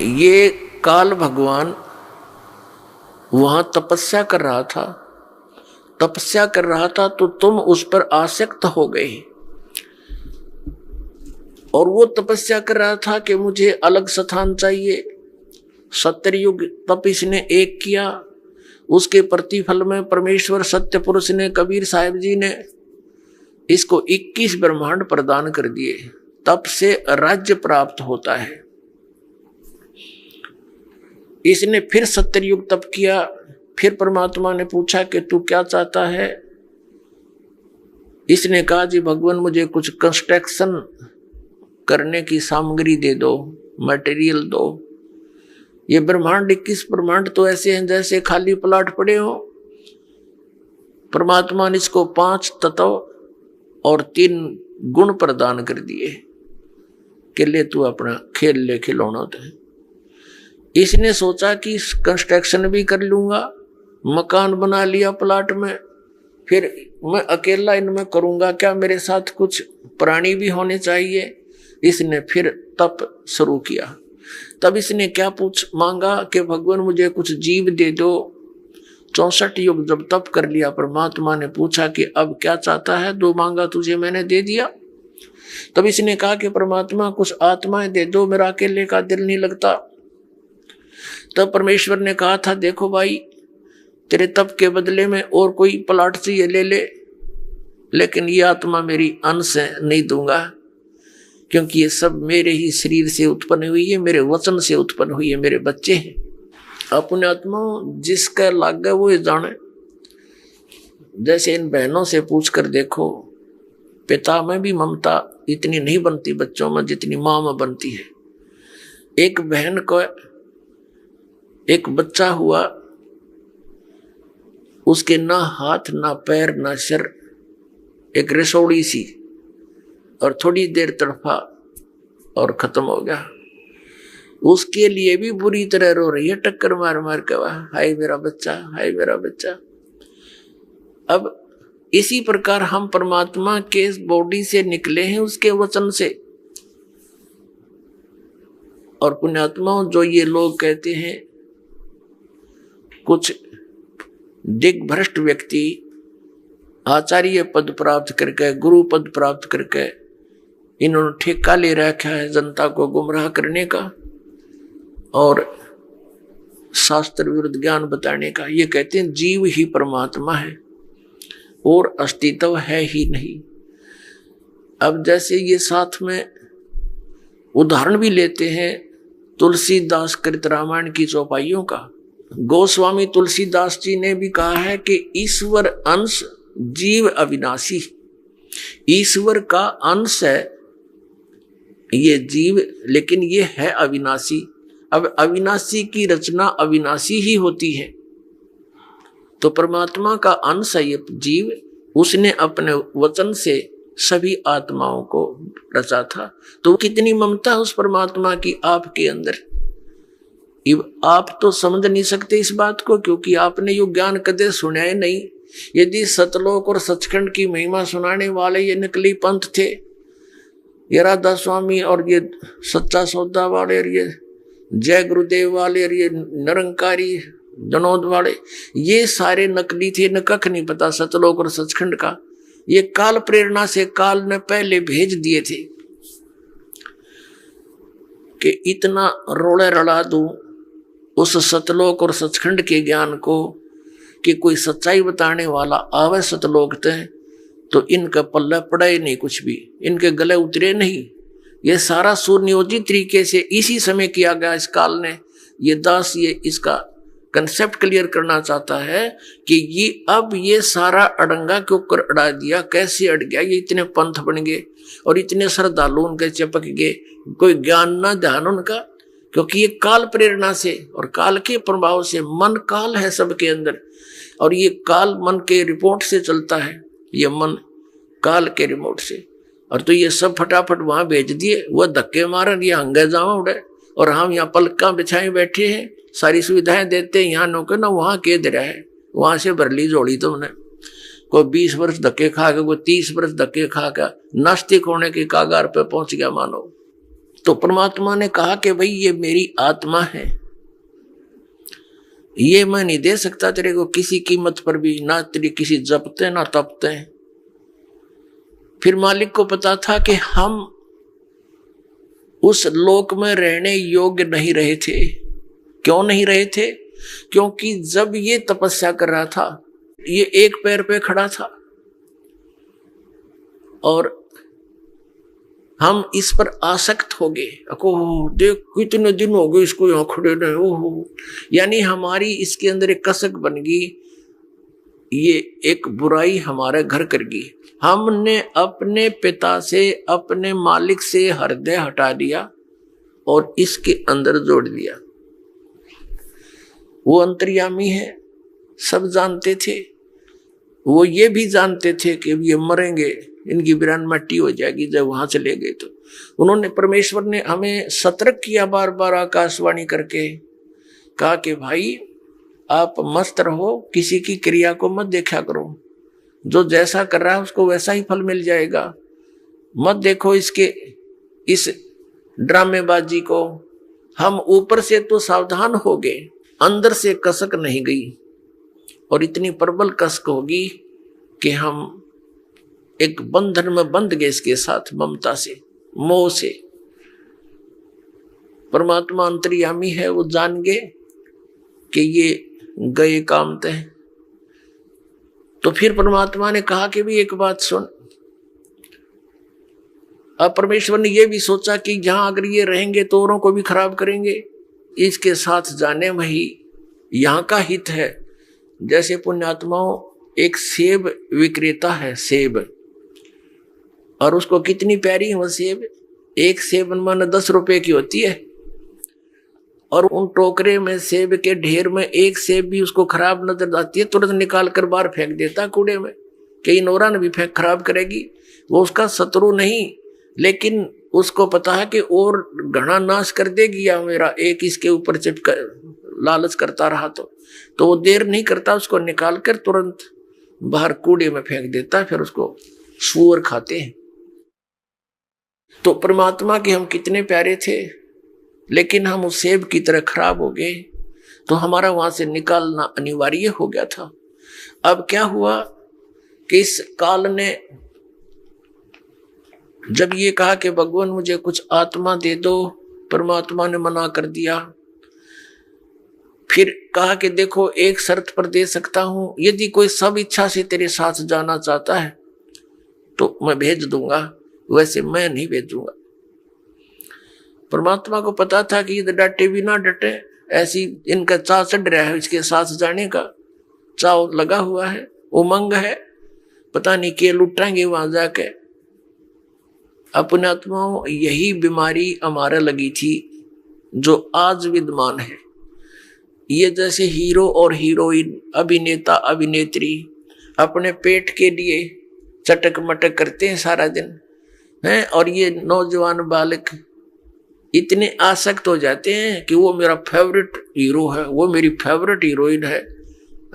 ये काल भगवान वहां तपस्या कर रहा था, तो तुम उस पर आसक्त हो गए। और वो तपस्या कर रहा था कि मुझे अलग स्थान चाहिए। सत्ययुग तप इसने एक किया, उसके प्रतिफल में परमेश्वर सत्य पुरुष ने, कबीर साहिब जी ने इसको 21 ब्रह्मांड प्रदान कर दिए। तप से राज्य प्राप्त होता है। इसने फिर सत्ययुग तप किया। फिर परमात्मा ने पूछा कि तू क्या चाहता है। इसने कहा जी भगवान मुझे कुछ कंस्ट्रक्शन करने की सामग्री दे दो, मटेरियल दो। ये ब्रह्मांड 21 ब्रह्मांड तो ऐसे हैं जैसे खाली प्लाट पड़े हो। परमात्मा ने इसको 5 तत्व और 3 गुण प्रदान कर दिए कि ले तू अपना खेल ले खिलौना। तो इसने सोचा कि कंस्ट्रक्शन भी कर लूंगा, मकान बना लिया प्लाट में, फिर मैं अकेला इनमें करूंगा क्या, मेरे साथ कुछ प्राणी भी होने चाहिए। इसने फिर तप शुरू किया। तब इसने क्या मांगा कि भगवान मुझे कुछ जीव दे दो। 64 युग जब तप कर लिया, परमात्मा ने पूछा कि अब क्या चाहता है, जो मांगा तुझे मैंने दे दिया। तब इसने कहा कि परमात्मा कुछ आत्माएं दे दो, मेरा अकेले का दिल नहीं लगता। तब परमेश्वर ने कहा था देखो भाई, तेरे तप के बदले में और कोई प्लाट चाहिए ले ले, लेकिन ये आत्मा मेरी अंश है, नहीं दूंगा, क्योंकि ये सब मेरे ही शरीर से उत्पन्न हुई है, मेरे वचन से उत्पन्न हुई है, मेरे बच्चे हैं। अपने आत्मा जिसका लाग गया वो जाने। जैसे इन बहनों से पूछ कर देखो, पिता में भी ममता इतनी नहीं बनती बच्चों में जितनी मां में बनती है। एक बहन को एक बच्चा हुआ, उसके ना हाथ ना पैर ना सिर, एक रसोड़ी सी, और थोड़ी देर तड़फा और खत्म हो गया। उसके लिए भी बुरी तरह रो रही है, टक्कर मार मार के, हाय मेरा बच्चा, हाय मेरा बच्चा। अब इसी प्रकार हम परमात्मा के बॉडी से निकले हैं, उसके वचन से। और पुण्यात्मा जो ये लोग कहते हैं, कुछ दिग्भ्रष्ट व्यक्ति आचार्य पद प्राप्त करके, गुरु पद प्राप्त करके, इन्होंने ठेका ले रखा है जनता को गुमराह करने का और शास्त्र विरुद्ध ज्ञान बताने का। ये कहते हैं जीव ही परमात्मा है और अस्तित्व है ही नहीं। अब जैसे ये साथ में उदाहरण भी लेते हैं तुलसीदास कृत रामायण की चौपाइयों का। गोस्वामी तुलसीदास जी ने भी कहा है कि ईश्वर अंश जीव अविनाशी। ईश्वर का अंश है ये जीव, लेकिन ये है अविनाशी। अब अविनाशी की रचना अविनाशी ही होती है, तो परमात्मा का अंश है ये जीव, उसने अपने वचन से सभी आत्माओं को रचा था। तो कितनी ममता उस परमात्मा की आपके अंदर। आप तो समझ नहीं सकते इस बात को, क्योंकि आपने यो ज्ञान कदे सुना ही नहीं। यदि सतलोक और सचखंड की महिमा सुनाने वाले ये नकली पंथ थे, ये राधा स्वामी और ये सच्चा सौदा वाले और ये जय गुरुदेव वाले और ये निरंकारी जनोद वाले, ये सारे नकली थे। न कख नहीं पता सतलोक और सचखंड का। ये काल प्रेरणा से काल ने पहले भेज दिए थे कि इतना रोड़े रड़ा दूं उस सतलोक और सचखंड के ज्ञान को कि कोई सच्चाई बताने वाला आवे सतलोक तय तो इनका पल्ला पड़ा ही नहीं, कुछ भी इनके गले उतरे नहीं। ये सारा सुनियोजित तरीके से इसी समय किया गया इस काल ने। ये दास ये इसका कंसेप्ट क्लियर करना चाहता है कि ये अब ये सारा अड़ंगा क्यों कर अड़ा दिया, कैसे अड़ गया, ये इतने पंथ बन गए और इतने श्रद्धालु उनके चिपक गए, कोई ज्ञान ना ध्यान उनका। क्योंकि ये काल प्रेरणा से और काल के प्रभाव से, मन काल है सबके अंदर और ये काल मन के रिपोर्ट से चलता है, ये मन काल के रिमोट से। और तो ये सब फटाफट वहां भेज दिए, वह धक्के मारन ये हंगे जावा उड़े और हम यहाँ पलका बिछाए बैठे हैं, सारी सुविधाएं देते हैं, यहाँ नौकर ना वहां के दे रहा है, वहां से भर ली जोड़ी तुमने। कोई 20 वर्ष धक्के खा के, कोई 30 वर्ष धक्के खा के नास्तिक होने के कागार पे पहुंच गया मानो। तो परमात्मा ने कहा कि भाई ये मेरी आत्मा है, ये मैं नहीं दे सकता तेरे को किसी कीमत पर भी, ना तेरी किसी जपते ना तपते। फिर मालिक को पता था कि हम उस लोक में रहने योग्य नहीं रहे थे। क्यों नहीं रहे थे? क्योंकि जब ये तपस्या कर रहा था ये एक पैर पे खड़ा था और हम इस पर आसक्त हो गए। ओह देख कितने दिन हो गए इसको यहाँ खड़े रहे, ओह, यानी हमारी इसके अंदर एक कसक बन गई, ये एक बुराई हमारे घर कर गई। हमने अपने पिता से, अपने मालिक से हृदय हटा दिया और इसके अंदर जोड़ दिया। वो अंतर्यामी है, सब जानते थे, वो ये भी जानते थे कि ये मरेंगे, इनकी बिरान मट्टी हो जाएगी जब वहां चले गए। तो उन्होंने, परमेश्वर ने हमें सतर्क किया बार बार आकाशवाणी करके, कहा कि भाई आप मस्त रहो, किसी की क्रिया को मत देखा करो, जो जैसा कर रहा है उसको वैसा ही फल मिल जाएगा। मत देखो इसके इस ड्रामेबाजी को। हम ऊपर से तो सावधान हो गए, अंदर से कसक नहीं गई और इतनी प्रबल कसक होगी कि हम एक बंधन में बंध गए इसके साथ, ममता से, मोह से। परमात्मा अंतर्यामी है, वो जान गए कि ये गए काम तय। तो फिर परमात्मा ने कहा कि भी एक बात सुन। अब परमेश्वर ने यह भी सोचा कि जहां अगर ये रहेंगे तो औरों को भी खराब करेंगे, इसके साथ जाने में ही यहाँ का हित है। जैसे पुण्यात्माओं, एक सेब विक्रेता है, सेब, और उसको कितनी प्यारी है वो सेब, एक सेब मानो 10 रुपए की होती है, और उन टोकरे में सेब के ढेर में एक सेब भी उसको खराब नजर आती है, तुरंत निकाल कर बाहर फेंक देता कूड़े में, कई नौरा ने भी फेंक खराब करेगी। वो उसका शत्रु नहीं, लेकिन उसको पता है कि और घना नाश कर देगी या मेरा एक इसके ऊपर चिपक लालच करता रहा तो वो देर नहीं करता, उसको निकाल कर तुरंत बाहर कूड़े में फेंक देता है, फिर उसको सूअर खाते हैं। तो परमात्मा के हम कितने प्यारे थे, लेकिन हम उस सेब की तरह खराब हो गए, तो हमारा वहां से निकालना अनिवार्य हो गया था। अब क्या हुआ कि इस काल ने जब ये कहा कि भगवान मुझे कुछ आत्मा दे दो, परमात्मा ने मना कर दिया। फिर कहा कि देखो एक शर्त पर दे सकता हूं, यदि कोई सब इच्छा से तेरे साथ जाना चाहता है तो मैं भेज दूंगा, वैसे मैं नहीं भेजूंगा। परमात्मा को पता था कि ये डटे भी ना डटे, ऐसी इनका चाव चढ़ रहा है, इसके साथ जाने का चाव लगा हुआ है, उमंग है, पता नहीं क्या लुटाएंगे वहां जाके। अपने आत्माओं, यही बीमारी हमारा लगी थी जो आज विद्यमान है। ये जैसे हीरो और हीरोइन, अभिनेता अभिनेत्री, अपने पेट के लिए चटक मटक करते हैं सारा दिन हैं, और ये नौजवान बालक इतने आसक्त हो जाते हैं कि वो मेरा फेवरेट हीरो है, वो मेरी फेवरेट हीरोइन है,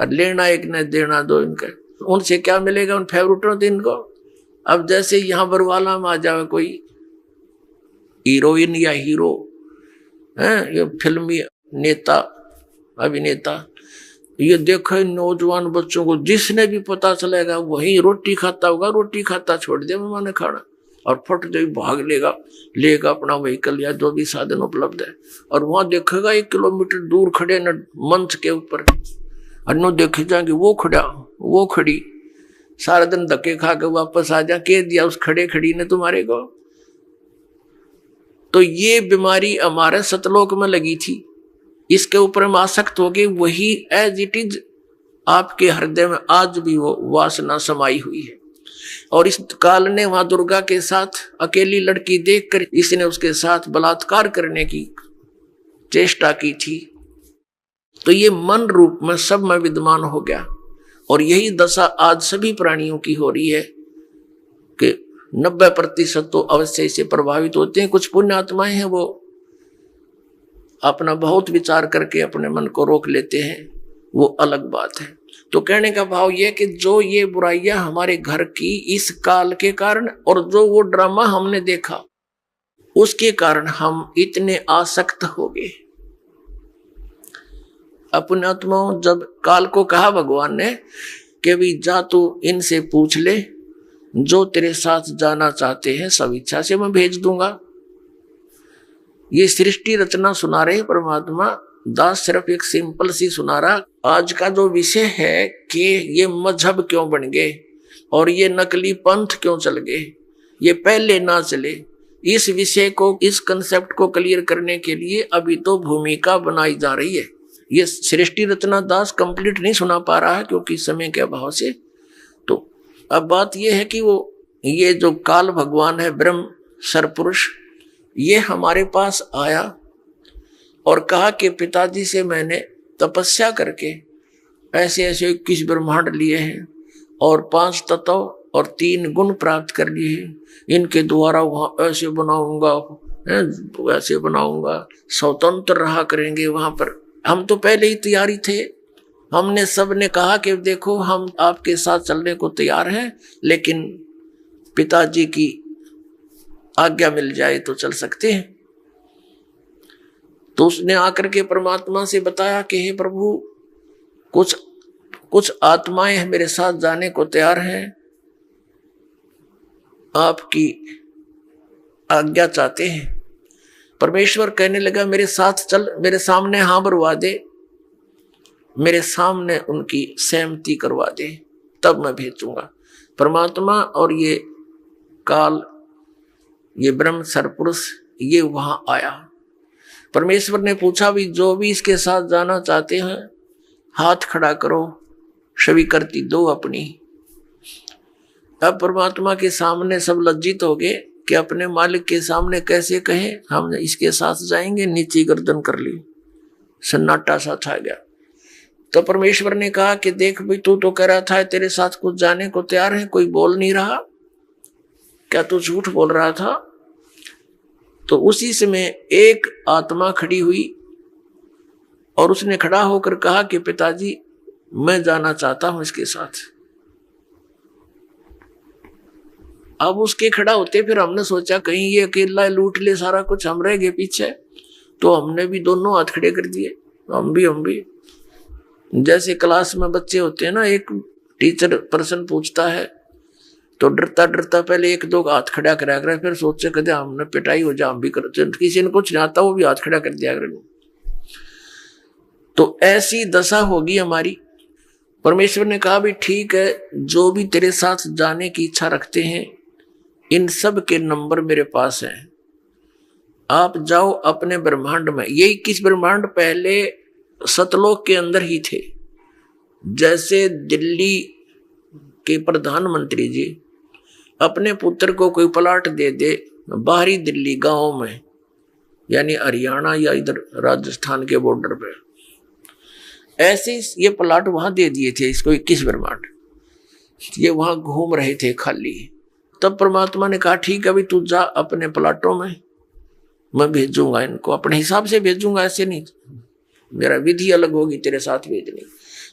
और लेना एक न देना दो इनका। उनसे क्या मिलेगा उन फेवरेटों से इनको? अब जैसे यहाँ बरवाला में आ जाए कोई हीरोइन या हीरो है, ये फिल्मी नेता अभिनेता, ये देखो नौजवान बच्चों को जिसने भी पता चलेगा वही रोटी खाता होगा, रोटी खाता छोड़ दे मैंने खाना, और फट दे भाग लेगा अपना व्हीकल या जो भी साधन उपलब्ध है, और वहां देखेगा 1 किलोमीटर दूर खड़े न मंच के ऊपर, अन्नो देखे जाएंगे वो खड़ी, सारा दिन धक्के खा के वापस आ जा, कह दिया उस खड़े खड़ी ने तुम्हारे को। तो ये बीमारी हमारे सतलोक में लगी थी, इसके ऊपर हम आसक्त हो गए, वही एज इट इज आपके हृदय में आज भी वो वासना समाई हुई है। और इस काल ने वहां दुर्गा के साथ अकेली लड़की देखकर इसने उसके साथ बलात्कार करने की चेष्टा की थी, तो ये मन रूप में सब में विद्यमान हो गया। और यही दशा आज सभी प्राणियों की हो रही है कि 90% तो अवश्य से प्रभावित होते हैं। कुछ पुण्य आत्माएं हैं वो अपना बहुत विचार करके अपने मन को रोक लेते हैं, वो अलग बात है। तो कहने का भाव यह कि जो ये बुराइयां हमारे घर की इस काल के कारण, और जो वो ड्रामा हमने देखा उसके कारण हम इतने आसक्त हो गए। अपने आत्माओं, जब काल को कहा भगवान ने कि भी जा तू इनसे पूछ ले, जो तेरे साथ जाना चाहते हैं सब इच्छा से मैं भेज दूंगा। ये सृष्टि रचना सुना रहे परमात्मा दास, सिर्फ एक सिंपल सी सुना रहा। आज का जो विषय है कि ये मजहब क्यों बन गए और ये नकली पंथ क्यों चल गए, ये पहले ना चले, इस विषय को, इस कंसेप्ट को क्लियर करने के लिए अभी तो भूमिका बनाई जा रही है। ये सृष्टि रचना दास कंप्लीट नहीं सुना पा रहा है क्योंकि समय के अभाव से। तो अब बात यह है कि वो ये जो काल भगवान है, ब्रह्म सरपुरुष, ये हमारे पास आया और कहा कि पिताजी से मैंने तपस्या करके ऐसे ऐसे 21 ब्रह्मांड लिए हैं और 5 तत्व और 3 गुण प्राप्त कर लिए हैं, इनके द्वारा वहां ऐसे बनाऊंगा, वैसे बनाऊंगा, स्वतंत्र रहा करेंगे वहां पर। हम तो पहले ही तैयारी थे, हमने सबने कहा कि देखो हम आपके साथ चलने को तैयार हैं, लेकिन पिताजी की आज्ञा मिल जाए तो चल सकते हैं। तो उसने आकर के परमात्मा से बताया कि हे प्रभु, कुछ आत्माएं मेरे साथ जाने को तैयार हैं, आपकी आज्ञा चाहते हैं। परमेश्वर कहने लगा मेरे साथ चल, मेरे सामने हाँ भरवा दे, मेरे सामने उनकी सहमति करवा दे, तब मैं भेजूंगा। परमात्मा और ये काल, ये ब्रह्म सरपुरुष, ये वहां आया। परमेश्वर ने पूछा भी जो भी इसके साथ जाना चाहते हैं हाथ खड़ा करो, स्वीकृति दो अपनी। अब परमात्मा के सामने सब लज्जित हो गए कि अपने मालिक के सामने कैसे कहें हम इसके साथ जाएंगे, नीचे गर्दन कर ली, सन्नाटा सा छा गया। तो परमेश्वर ने कहा कि देख भाई, तू तो कह रहा था तेरे साथ कुछ जाने को तैयार है, कोई बोल नहीं रहा, क्या तू झूठ बोल रहा था? तो उसी समय एक आत्मा खड़ी हुई और उसने खड़ा होकर कहा कि पिताजी मैं जाना चाहता हूं इसके साथ। अब उसके खड़ा होते फिर हमने सोचा कहीं ये अकेला लूट ले सारा कुछ, हम रह गए पीछे, तो हमने भी दोनों हाथ खड़े कर दिए। हम भी जैसे क्लास में बच्चे होते हैं ना, एक टीचर प्रश्न पूछता है तो डरता डरता पहले 1-2 हाथ खड़ा करा कर, फिर सोचे कदे हमने पिटाई हो जा, हम भी करते, किसी ने कुछ नहीं आता वो भी हाथ खड़ा कर दिया कर। तो ऐसी दशा होगी हमारी। परमेश्वर ने कहा भी ठीक है, जो भी तेरे साथ जाने की इच्छा रखते हैं इन सब के नंबर मेरे पास हैं, आप जाओ अपने ब्रह्मांड में। ये 21 ब्रह्मांड पहले सतलोक के अंदर ही थे। जैसे दिल्ली के प्रधानमंत्री जी अपने पुत्र को कोई प्लाट दे दे बाहरी दिल्ली गांव में, यानी हरियाणा या इधर राजस्थान के बॉर्डर पे, ऐसे ये प्लाट वहां दे दिए थे इसको 21 ब्रह्मांड। ये वहां घूम रहे थे खाली। तब परमात्मा ने कहा ठीक है, अभी तू जा अपने प्लाटों में, मैं भेजूंगा इनको, अपने हिसाब से भेजूंगा, ऐसे नहीं, मेरा विधि अलग होगी तेरे साथ भेजने।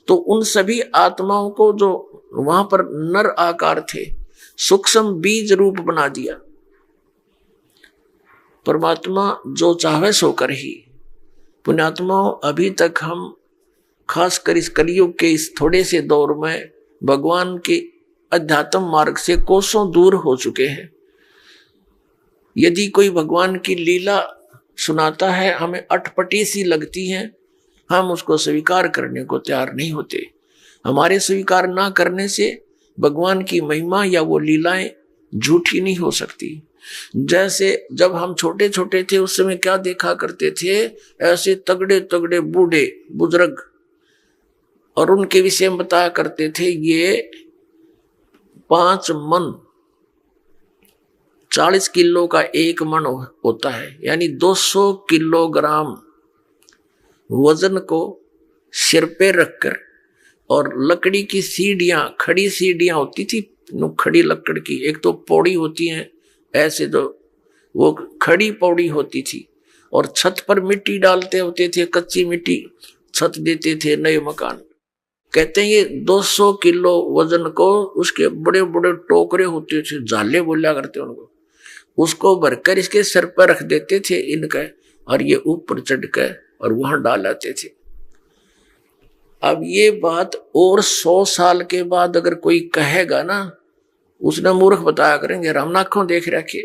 तो उन सभी आत्माओं को जो वहां पर नर आकार थे, सूक्ष्म बीज रूप बना दिया। परमात्मा जो चाहे सो कर ही। पुण्यात्माओं, अभी तक हम खासकर इस कलयुग के इस थोड़े से दौर में भगवान के अध्यात्म मार्ग से कोसों दूर हो चुके हैं। यदि कोई भगवान की लीला सुनाता है, हमें अटपटी सी लगती है, हम उसको स्वीकार करने को तैयार नहीं होते। हमारे स्वीकार ना करने से भगवान की महिमा या वो लीलाएं झूठी नहीं हो सकती। जैसे जब हम छोटे छोटे थे उस समय क्या देखा करते थे, ऐसे तगड़े तगड़े बूढ़े बुजुर्ग, और उनके विषय में बताया करते थे ये 5 मन 40 किलो का 1 मन होता है, यानी 200 किलोग्राम वजन को सिर पे रखकर, और लकड़ी की सीढ़ियां, खड़ी सीढ़ियां होती थी, खड़ी लकड़ की, एक तो पौड़ी होती है ऐसे, तो वो खड़ी पौड़ी होती थी, और छत पर मिट्टी डालते होते थे, कच्ची मिट्टी छत देते थे नए मकान। कहते हैं ये 200 किलो वजन को, उसके बड़े बड़े टोकरे होते थे, झाले बोला करते उनको, उसको भरकर इसके सर पर रख देते थे इनका, और ये ऊपर चढ़ कर और वहां डाल आते थे। अब ये बात और 100 साल के बाद अगर कोई कहेगा ना, उसने मूर्ख बताया करेंगे, राम आंखों देख रखे,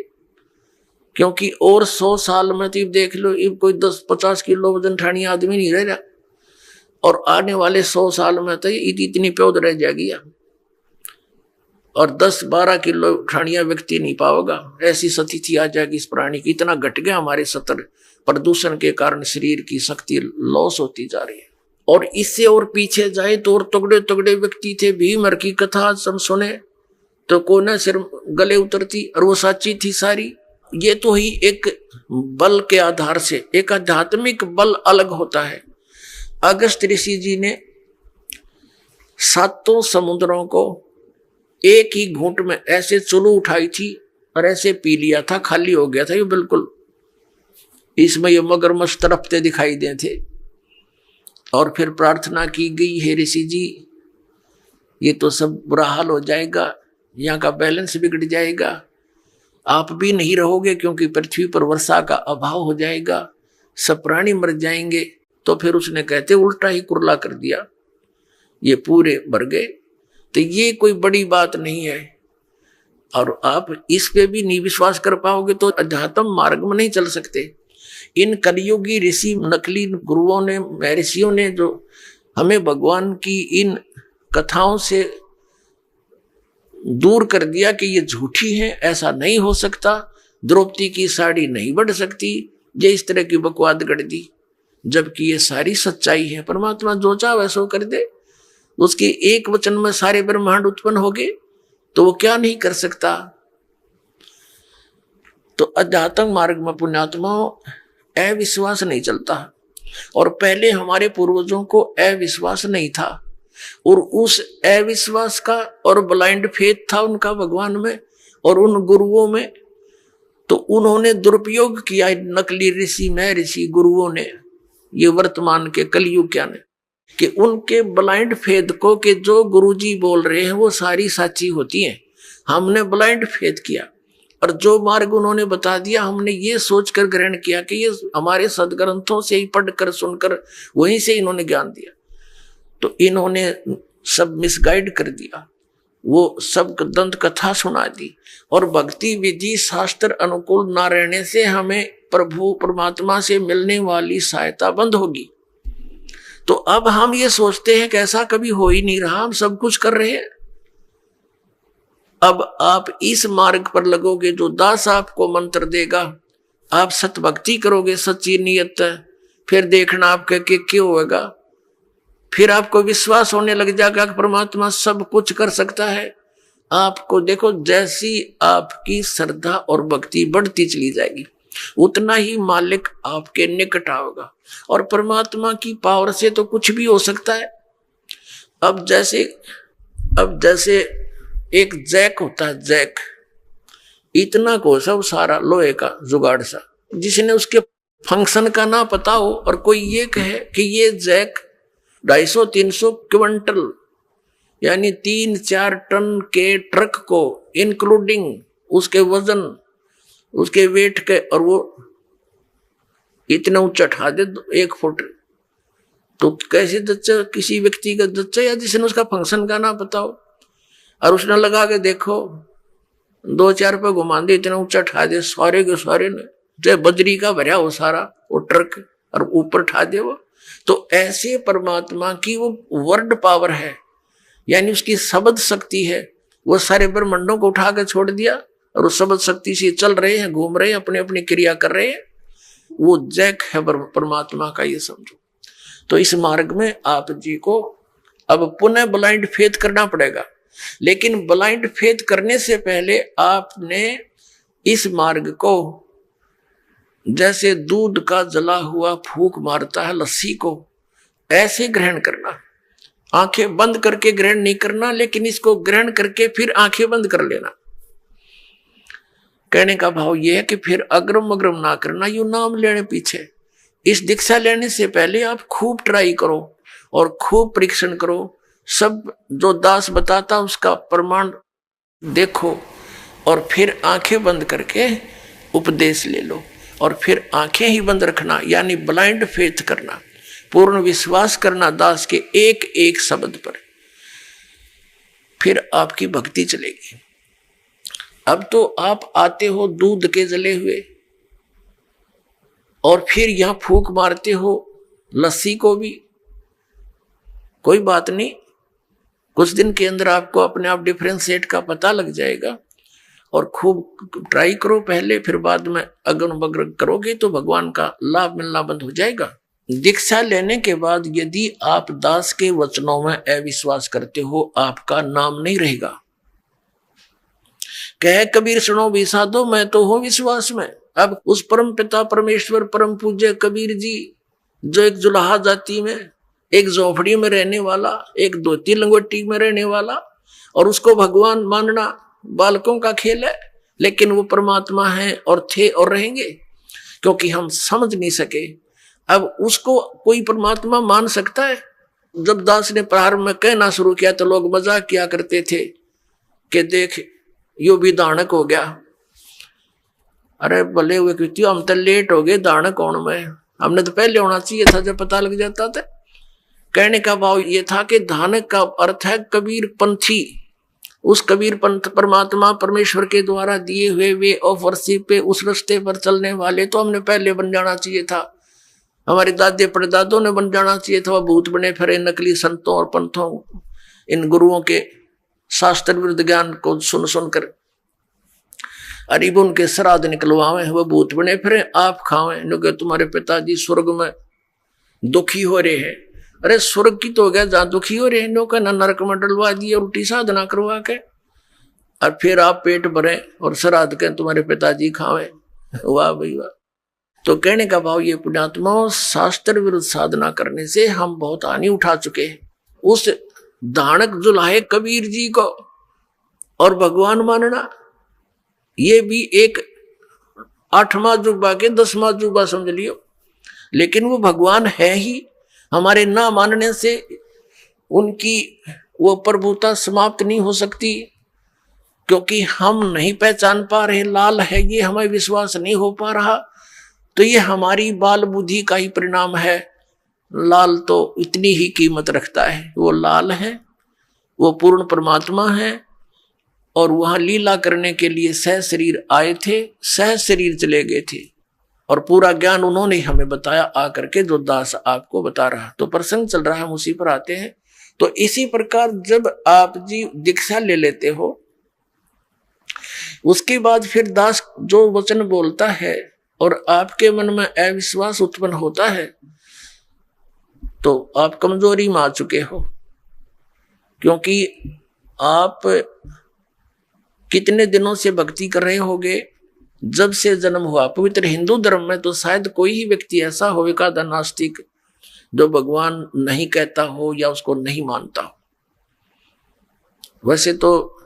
क्योंकि और 100 साल में तो देख लो, इब कोई 10-50 किलो वजन ठानी आदमी नहीं रह रहा, और आने वाले 100 साल में तो इतनी प्योद रह जाएगी, और 10-12 किलो ठानिया व्यक्ति नहीं पाओगा, ऐसी स्थिति आ जाएगी इस प्राणी की। इतना घट गया हमारे सतर, प्रदूषण के कारण शरीर की शक्ति लॉस होती जा रही है। और इससे और पीछे जाए तो और तगड़े तगड़े व्यक्ति थे, भीमर की कथा सब सुने तो कोना सिर गले उतरती, और वो सच्ची थी सारी। ये तो ही एक बल के आधार से, एक आध्यात्मिक बल अलग होता है। अगस्त ऋषि जी ने 7 समुद्रों को एक ही घूंट में ऐसे चुलू उठाई थी और ऐसे पी लिया था, खाली हो गया था ये बिल्कुल। इसमें ये मगरमच्छ तड़पते दिखाई दे थे, और फिर प्रार्थना की गई, हे ऋषि जी ये तो सब बुरा हाल हो जाएगा, यहाँ का बैलेंस बिगड़ जाएगा, आप भी नहीं रहोगे क्योंकि पृथ्वी पर वर्षा का अभाव हो जाएगा, सब प्राणी मर जाएंगे। तो फिर उसने कहते उल्टा ही कुरला कर दिया, ये पूरे मर गए। तो ये कोई बड़ी बात नहीं है, और आप इस पे भी नहीं विश्वास कर पाओगे तो अध्यात्म मार्ग में नहीं चल सकते। इन कलियुगी ऋषि, नकली गुरुओं ने, महर्षियों ने जो हमें भगवान की इन कथाओं से दूर कर दिया कि ये झूठी है, ऐसा नहीं हो सकता, द्रौपदी की साड़ी नहीं बढ़ सकती, ये इस तरह की बकवाद गढ़ दी, जबकि ये सारी सच्चाई है। परमात्मा जो चाहे वैसा कर दे, उसके एक वचन में सारे ब्रह्मांड उत्पन्न हो गए, तो वो क्या नहीं कर सकता। तो अध्यात्म मार्ग में पुण्यात्माओं अविश्वास नहीं चलता, और पहले हमारे पूर्वजों को अविश्वास नहीं था, और उस अविश्वास का और ब्लाइंड फेथ था उनका भगवान में और उन गुरुओं में, तो उन्होंने दुरुपयोग किया। नकली ऋषि, महर्षि, गुरुओं ने, ये वर्तमान के कलयुग क्या ने, कि उनके ब्लाइंड फेथ को, कि जो गुरुजी बोल रहे हैं वो सारी सच्ची होती हैं, हमने ब्लाइंड फेथ किया, और जो मार्ग उन्होंने बता दिया हमने ये सोचकर ग्रहण किया कि ये हमारे सदग्रंथों से ही पढ़कर सुनकर वहीं से इन्होंने ज्ञान दिया। तो इन्होंने सब मिसगाइड कर दिया, वो सब दंत कथा सुना दी, और भक्ति विधि शास्त्र अनुकूल ना रहने से हमें प्रभु परमात्मा से मिलने वाली सहायता बंद होगी। तो अब हम ये सोचते हैं कि ऐसा कभी हो ही नहीं रहा, हम सब कुछ कर रहे हैं। अब आप इस मार्ग पर लगोगे, जो दास आपको मंत्र देगा, आप सत भक्ति करोगे सच्ची नियत, फिर देखना आपके के क्यों होगा, फिर आपको विश्वास होने लग जाएगा कि परमात्मा सब कुछ कर सकता है। आपको देखो, जैसी आपकी श्रद्धा और भक्ति बढ़ती चली जाएगी, उतना ही मालिक आपके निकट आओगा, और परमात्मा की पावर से तो कुछ भी हो सकता है। अब जैसे एक जैक होता है, जैक इतना को सब सारा लोहे का जुगाड़ सा, जिसने उसके फंक्शन का ना पता हो और कोई ये कहे कि ये जैक 250-300 क्विंटल यानी 3-4 टन के ट्रक को इंक्लूडिंग उसके वजन उसके वेट के, और वो इतना ऊंचा उठा दे 1 फुट, तो कैसे दच्चा किसी व्यक्ति का दच्चा या जिसने उसका फंक्शन का ना पता हो, और उसने लगा के देखो 2-4 पे घुमा दे, इतना ऊंचा उठा दे, सारे के सारे ने जो बजरी का भरा हो सारा वो ट्रक और ऊपर उठा दे वो। तो ऐसे परमात्मा की वो वर्ड पावर है, यानी उसकी शब्द शक्ति है, वो सारे ब्रह्मांडों को उठा के छोड़ दिया और उस शब्द शक्ति से चल रहे हैं, घूम रहे हैं, अपनी अपनी क्रिया कर रहे हैं। वो जैक है परमात्मा का, ये समझो। तो इस मार्ग में आप जी को अब पुनः ब्लाइंड फेथ करना पड़ेगा, लेकिन ब्लाइंड फेथ करने से पहले आपने इस मार्ग को जैसे दूध का जला हुआ फूंक मारता है लस्सी को, ऐसे ग्रहण करना। आंखें बंद करके ग्रहण नहीं करना, लेकिन इसको ग्रहण करके फिर आंखें बंद कर लेना। कहने का भाव यह है कि फिर अग्रम अग्रम ना करना, यू नाम लेने पीछे। इस दीक्षा लेने से पहले आप खूब ट्राई करो और खूब परीक्षण करो, सब जो दास बताता उसका प्रमाण देखो, और फिर आंखें बंद करके उपदेश ले लो, और फिर आंखें ही बंद रखना, यानी ब्लाइंड फेथ करना, पूर्ण विश्वास करना दास के एक एक शब्द पर, फिर आपकी भक्ति चलेगी। अब तो आप आते हो दूध के जले हुए, और फिर यहां फूंक मारते हो लस्सी को भी, कोई बात नहीं, कुछ दिन के अंदर आपको अपने आप डिफरेंशिएट का पता लग जाएगा। और खूब ट्राई करो पहले, फिर बाद में अगन बगन करोगे तो भगवान का लाभ मिलना बंद हो जाएगा। दीक्षा लेने के बाद यदि आप दास के वचनों में अविश्वास करते हो, आपका नाम नहीं रहेगा। कह कबीर सुनो भी साधो, मैं तो हूं विश्वास में। अब उस परम पिता परमेश्वर परम पूज्य कबीर जी, जो एक जुलाहा जाति में, एक झोपड़ी में रहने वाला, एक धोती लंगोटी में रहने वाला, और उसको भगवान मानना बालकों का खेल है, लेकिन वो परमात्मा है और थे और रहेंगे, क्योंकि हम समझ नहीं सके। अब उसको कोई परमात्मा मान सकता है? जब दास ने प्रारंभ में कहना शुरू किया तो लोग मजाक किया करते थे कि देख यो भी दानक हो गया। अरे भले हुए क्यों, हम तो लेट हो गए, दानक कौन में, हमने तो पहले होना चाहिए था जब पता लग जाता था। कहने का भाव ये था कि दानक का अर्थ है कबीर पंथी। उस कबीर पंथ परमात्मा परमेश्वर के द्वारा दिए हुए वे ऑफ वर्शिप पे, उस रास्ते पर चलने वाले तो हमने पहले बन जाना चाहिए था। हमारे दादे परदादों ने बन जाना चाहिए था। वह भूत बने फिरे नकली संतों और पंथों, इन गुरुओं के शास्त्र विरुद्ध ज्ञान को सुन सुनकर अरीब उनके श्राद्ध निकलवावे, वह भूत बने फिरे आप खावे, क्योंकि तुम्हारे पिताजी स्वर्ग में दुखी हो रहे हैं। अरे स्वर्ग की तो हो गया जहां दुखी हो रहे हैं, लोग ना नरक में डलवा दिए उल्टी साधना करवा के, और फिर आप पेट भरे और श्राद्ध के तुम्हारे पिताजी खावे। वाह भाई वाह। तो कहने का भाव ये पुण्यात्माओं, शास्त्र विरुद्ध साधना करने से हम बहुत हानि उठा चुके हैं। उस दानक जुलाहे कबीर जी को और भगवान मानना, ये भी एक 8वां जुबा के 10वां जुबा समझ लियो, लेकिन वो भगवान है ही। हमारे ना मानने से उनकी वो प्रभुता समाप्त नहीं हो सकती, क्योंकि हम नहीं पहचान पा रहे लाल है ये, हमें विश्वास नहीं हो पा रहा, तो ये हमारी बाल बुद्धि का ही परिणाम है। लाल तो इतनी ही कीमत रखता है, वो लाल है, वो पूर्ण परमात्मा है, और वहां लीला करने के लिए सह शरीर आए थे, सह शरीर चले गए थे, और पूरा ज्ञान उन्होंने हमें बताया आकर के, जो दास आपको बता रहा। तो प्रसंग चल रहा है, हम उसी पर आते हैं। तो इसी प्रकार जब आप जी दीक्षा ले लेते हो, उसके बाद फिर दास जो वचन बोलता है और आपके मन में अविश्वास उत्पन्न होता है, तो आप कमजोरी में आ चुके हो, क्योंकि आप कितने दिनों से भक्ति कर रहे होगे, जब से जन्म हुआ। पवित्र हिंदू धर्म में तो शायद कोई ही व्यक्ति ऐसा होगा द नास्तिक जो भगवान नहीं कहता हो या उसको नहीं मानता हो। वैसे तो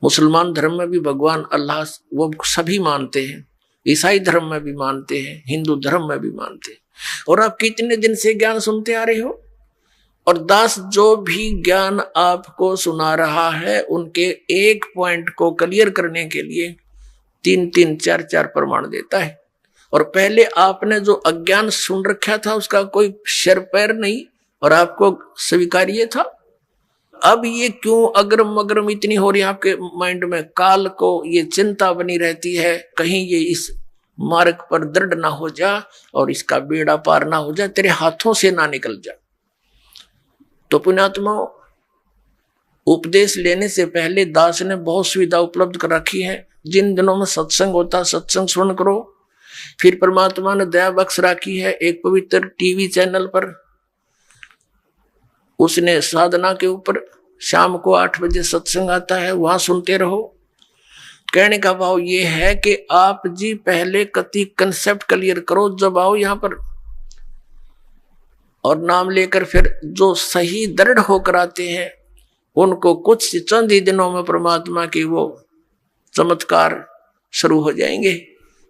मुसलमान धर्म में भी भगवान अल्लाह वो सभी मानते हैं, ईसाई धर्म में भी मानते हैं, हिंदू धर्म में भी मानते हैं। और आप कितने दिन से ज्ञान सुनते आ रहे हो, और दास जो भी ज्ञान आपको सुना रहा है उनके एक पॉइंट को क्लियर करने के लिए 3-3, 4-4 प्रमाण देता है। और पहले आपने जो अज्ञान सुन रखा था उसका कोई सिर पैर नहीं और आपको स्वीकार्य था। अब ये क्यों अग्रम अग्रम इतनी हो रही है आपके माइंड में, काल को ये चिंता बनी रहती है कहीं ये इस मार्ग पर दृढ़ ना हो जा और इसका बेड़ा पार ना हो जा, तेरे हाथों से ना निकल जा। तो पुण्यात्मा, उपदेश लेने से पहले दास ने बहुत सुविधा उपलब्ध कर रखी है। जिन दिनों में सत्संग होता सत्संग सुन करो। फिर परमात्मा ने दया बख्श रखी है एक पवित्र टीवी चैनल पर, उसने साधना के ऊपर शाम को 8 बजे सत्संग आता है, वहां सुनते रहो। कहने का भाव ये है कि आप जी पहले कति कंसेप्ट क्लियर करो, जब आओ यहां पर और नाम लेकर फिर जो सही दृढ़ होकर आते हैं उनको कुछ चंद ही दिनों में परमात्मा की वो चमत्कार शुरू हो जाएंगे।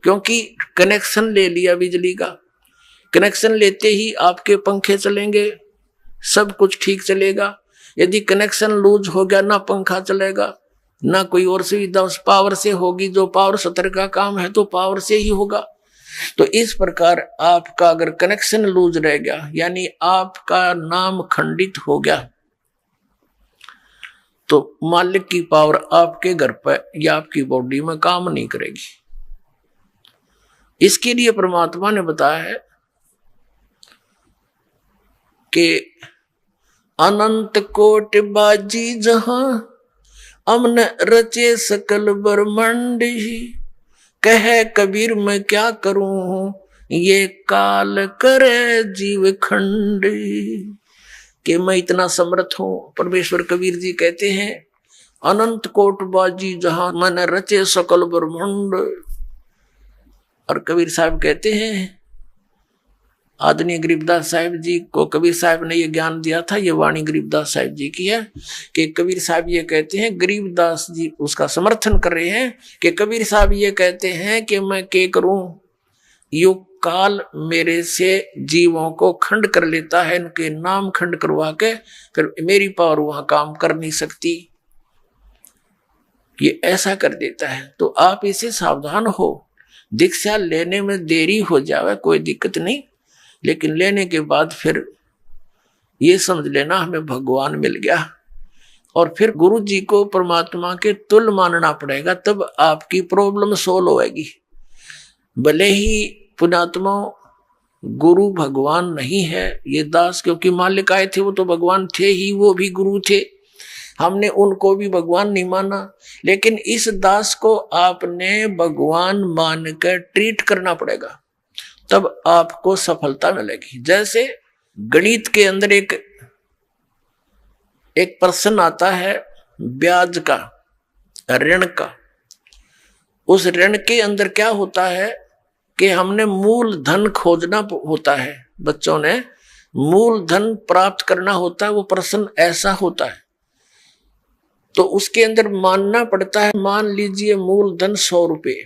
क्योंकि कनेक्शन ले लिया बिजली का, कनेक्शन लेते ही आपके पंखे चलेंगे, सब कुछ ठीक चलेगा। यदि कनेक्शन लूज हो गया, ना पंखा चलेगा ना कोई और सुविधा उस पावर से होगी, जो पावर सत्र का काम है तो पावर से ही होगा। तो इस प्रकार आपका अगर कनेक्शन लूज रह गया, यानी आपका नाम खंडित हो गया, तो मालिक की पावर आपके घर पर या आपकी बॉडी में काम नहीं करेगी। इसके लिए परमात्मा ने बताया है कि अनंत कोटि बाजी जहां अमन रचे सकल ब्रह्मांड ही, कहे कबीर मैं क्या करूं ये काल करे जीव खंड, कि मैं इतना समर्थ हूं। परमेश्वर कबीर जी कहते हैं अनंत कोट बाजी जहां मन रचे सकल ब्रह्मांड। और कबीर साहब कहते हैं, आदरणीय गरीबदास साहिब जी को कबीर साहब ने ये ज्ञान दिया था, ये वाणी गरीबदास साहिब जी की है कि कबीर साहब ये कहते हैं, गरीबदास जी उसका समर्थन कर रहे हैं कि कबीर साहब ये कहते हैं कि मैं क्या करूं, यो काल मेरे से जीवों को खंड कर लेता है, इनके नाम खंड करवा के फिर मेरी पावर वहां काम कर नहीं सकती, ये ऐसा कर देता है। तो आप इसे सावधान हो। दीक्षा लेने में देरी हो जावे कोई दिक्कत नहीं, लेकिन लेने के बाद फिर ये समझ लेना हमें भगवान मिल गया, और फिर गुरु जी को परमात्मा के तुल्य मानना पड़ेगा, तब आपकी प्रॉब्लम सोल्व होएगी। भले ही पुण्यात्मा गुरु भगवान नहीं है, ये दास क्योंकि मालिक आए थे वो तो भगवान थे ही, वो भी गुरु थे, हमने उनको भी भगवान नहीं माना, लेकिन इस दास को आपने भगवान मानकर ट्रीट करना पड़ेगा, तब आपको सफलता मिलेगी। जैसे गणित के अंदर एक प्रश्न आता है ब्याज का, ऋण का। उस ऋण के अंदर क्या होता है कि हमने मूल धन खोजना होता है, बच्चों ने मूल धन प्राप्त करना होता है, वो प्रश्न ऐसा होता है। तो उसके अंदर मानना पड़ता है, मान लीजिए मूल धन 100 रुपये,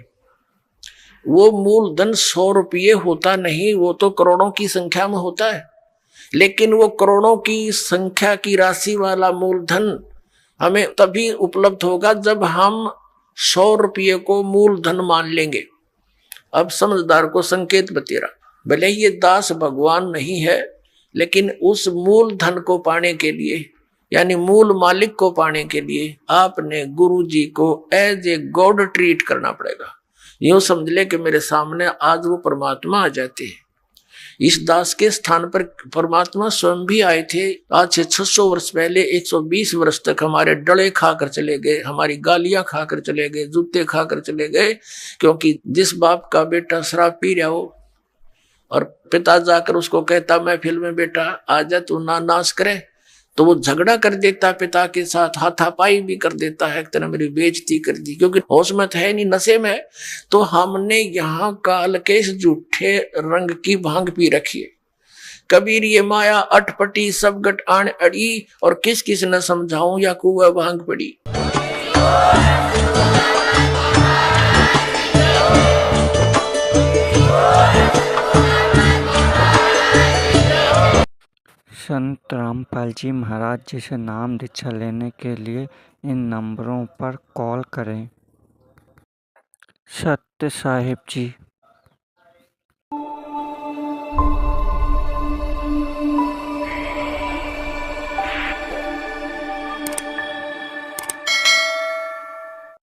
वो मूल धन 100 रुपये होता नहीं, वो तो करोड़ों की संख्या में होता है, लेकिन वो करोड़ों की संख्या की राशि वाला मूल धन हमें तभी उपलब्ध होगा जब हम 100 रुपये को मूल धन मान लेंगे। अब समझदार को संकेत बतेरा, भले ही ये दास भगवान नहीं है, लेकिन उस मूल धन को पाने के लिए, यानी मूल मालिक को पाने के लिए आपने गुरु जी को एज ए गॉड ट्रीट करना पड़ेगा। यूं समझ ले कि मेरे सामने आज वो परमात्मा आ जाते हैं। इस दास के स्थान पर परमात्मा स्वयं भी आए थे। आज से 600 वर्ष पहले 120 वर्ष तक हमारे डले खाकर चले गए, हमारी गालियां खाकर चले गए, जूते खाकर चले गए, क्योंकि जिस बाप का बेटा शराब पी रहा हो और पिता जाकर उसको कहता मैं फिल्म में बेटा आ जा तू ना नाश करे, तो वो झगड़ा कर देता पिता के साथ, हाथापाई भी कर देता है, एक तरह मेरी बेइज्जती कर दी, क्योंकि होश में है नहीं, नशे में है। तो हमने यहाँ काल के इस झूठे रंग की भांग पी रखी है। कबीर ये माया अटपटी सब गट आन अड़ी, और किस किस न समझाऊं या कुआ भांग पड़ी। संत रामपाल जी महाराज जी से नाम दीक्षा लेने के लिए इन नंबरों पर कॉल करें। सत्य साहिब जी।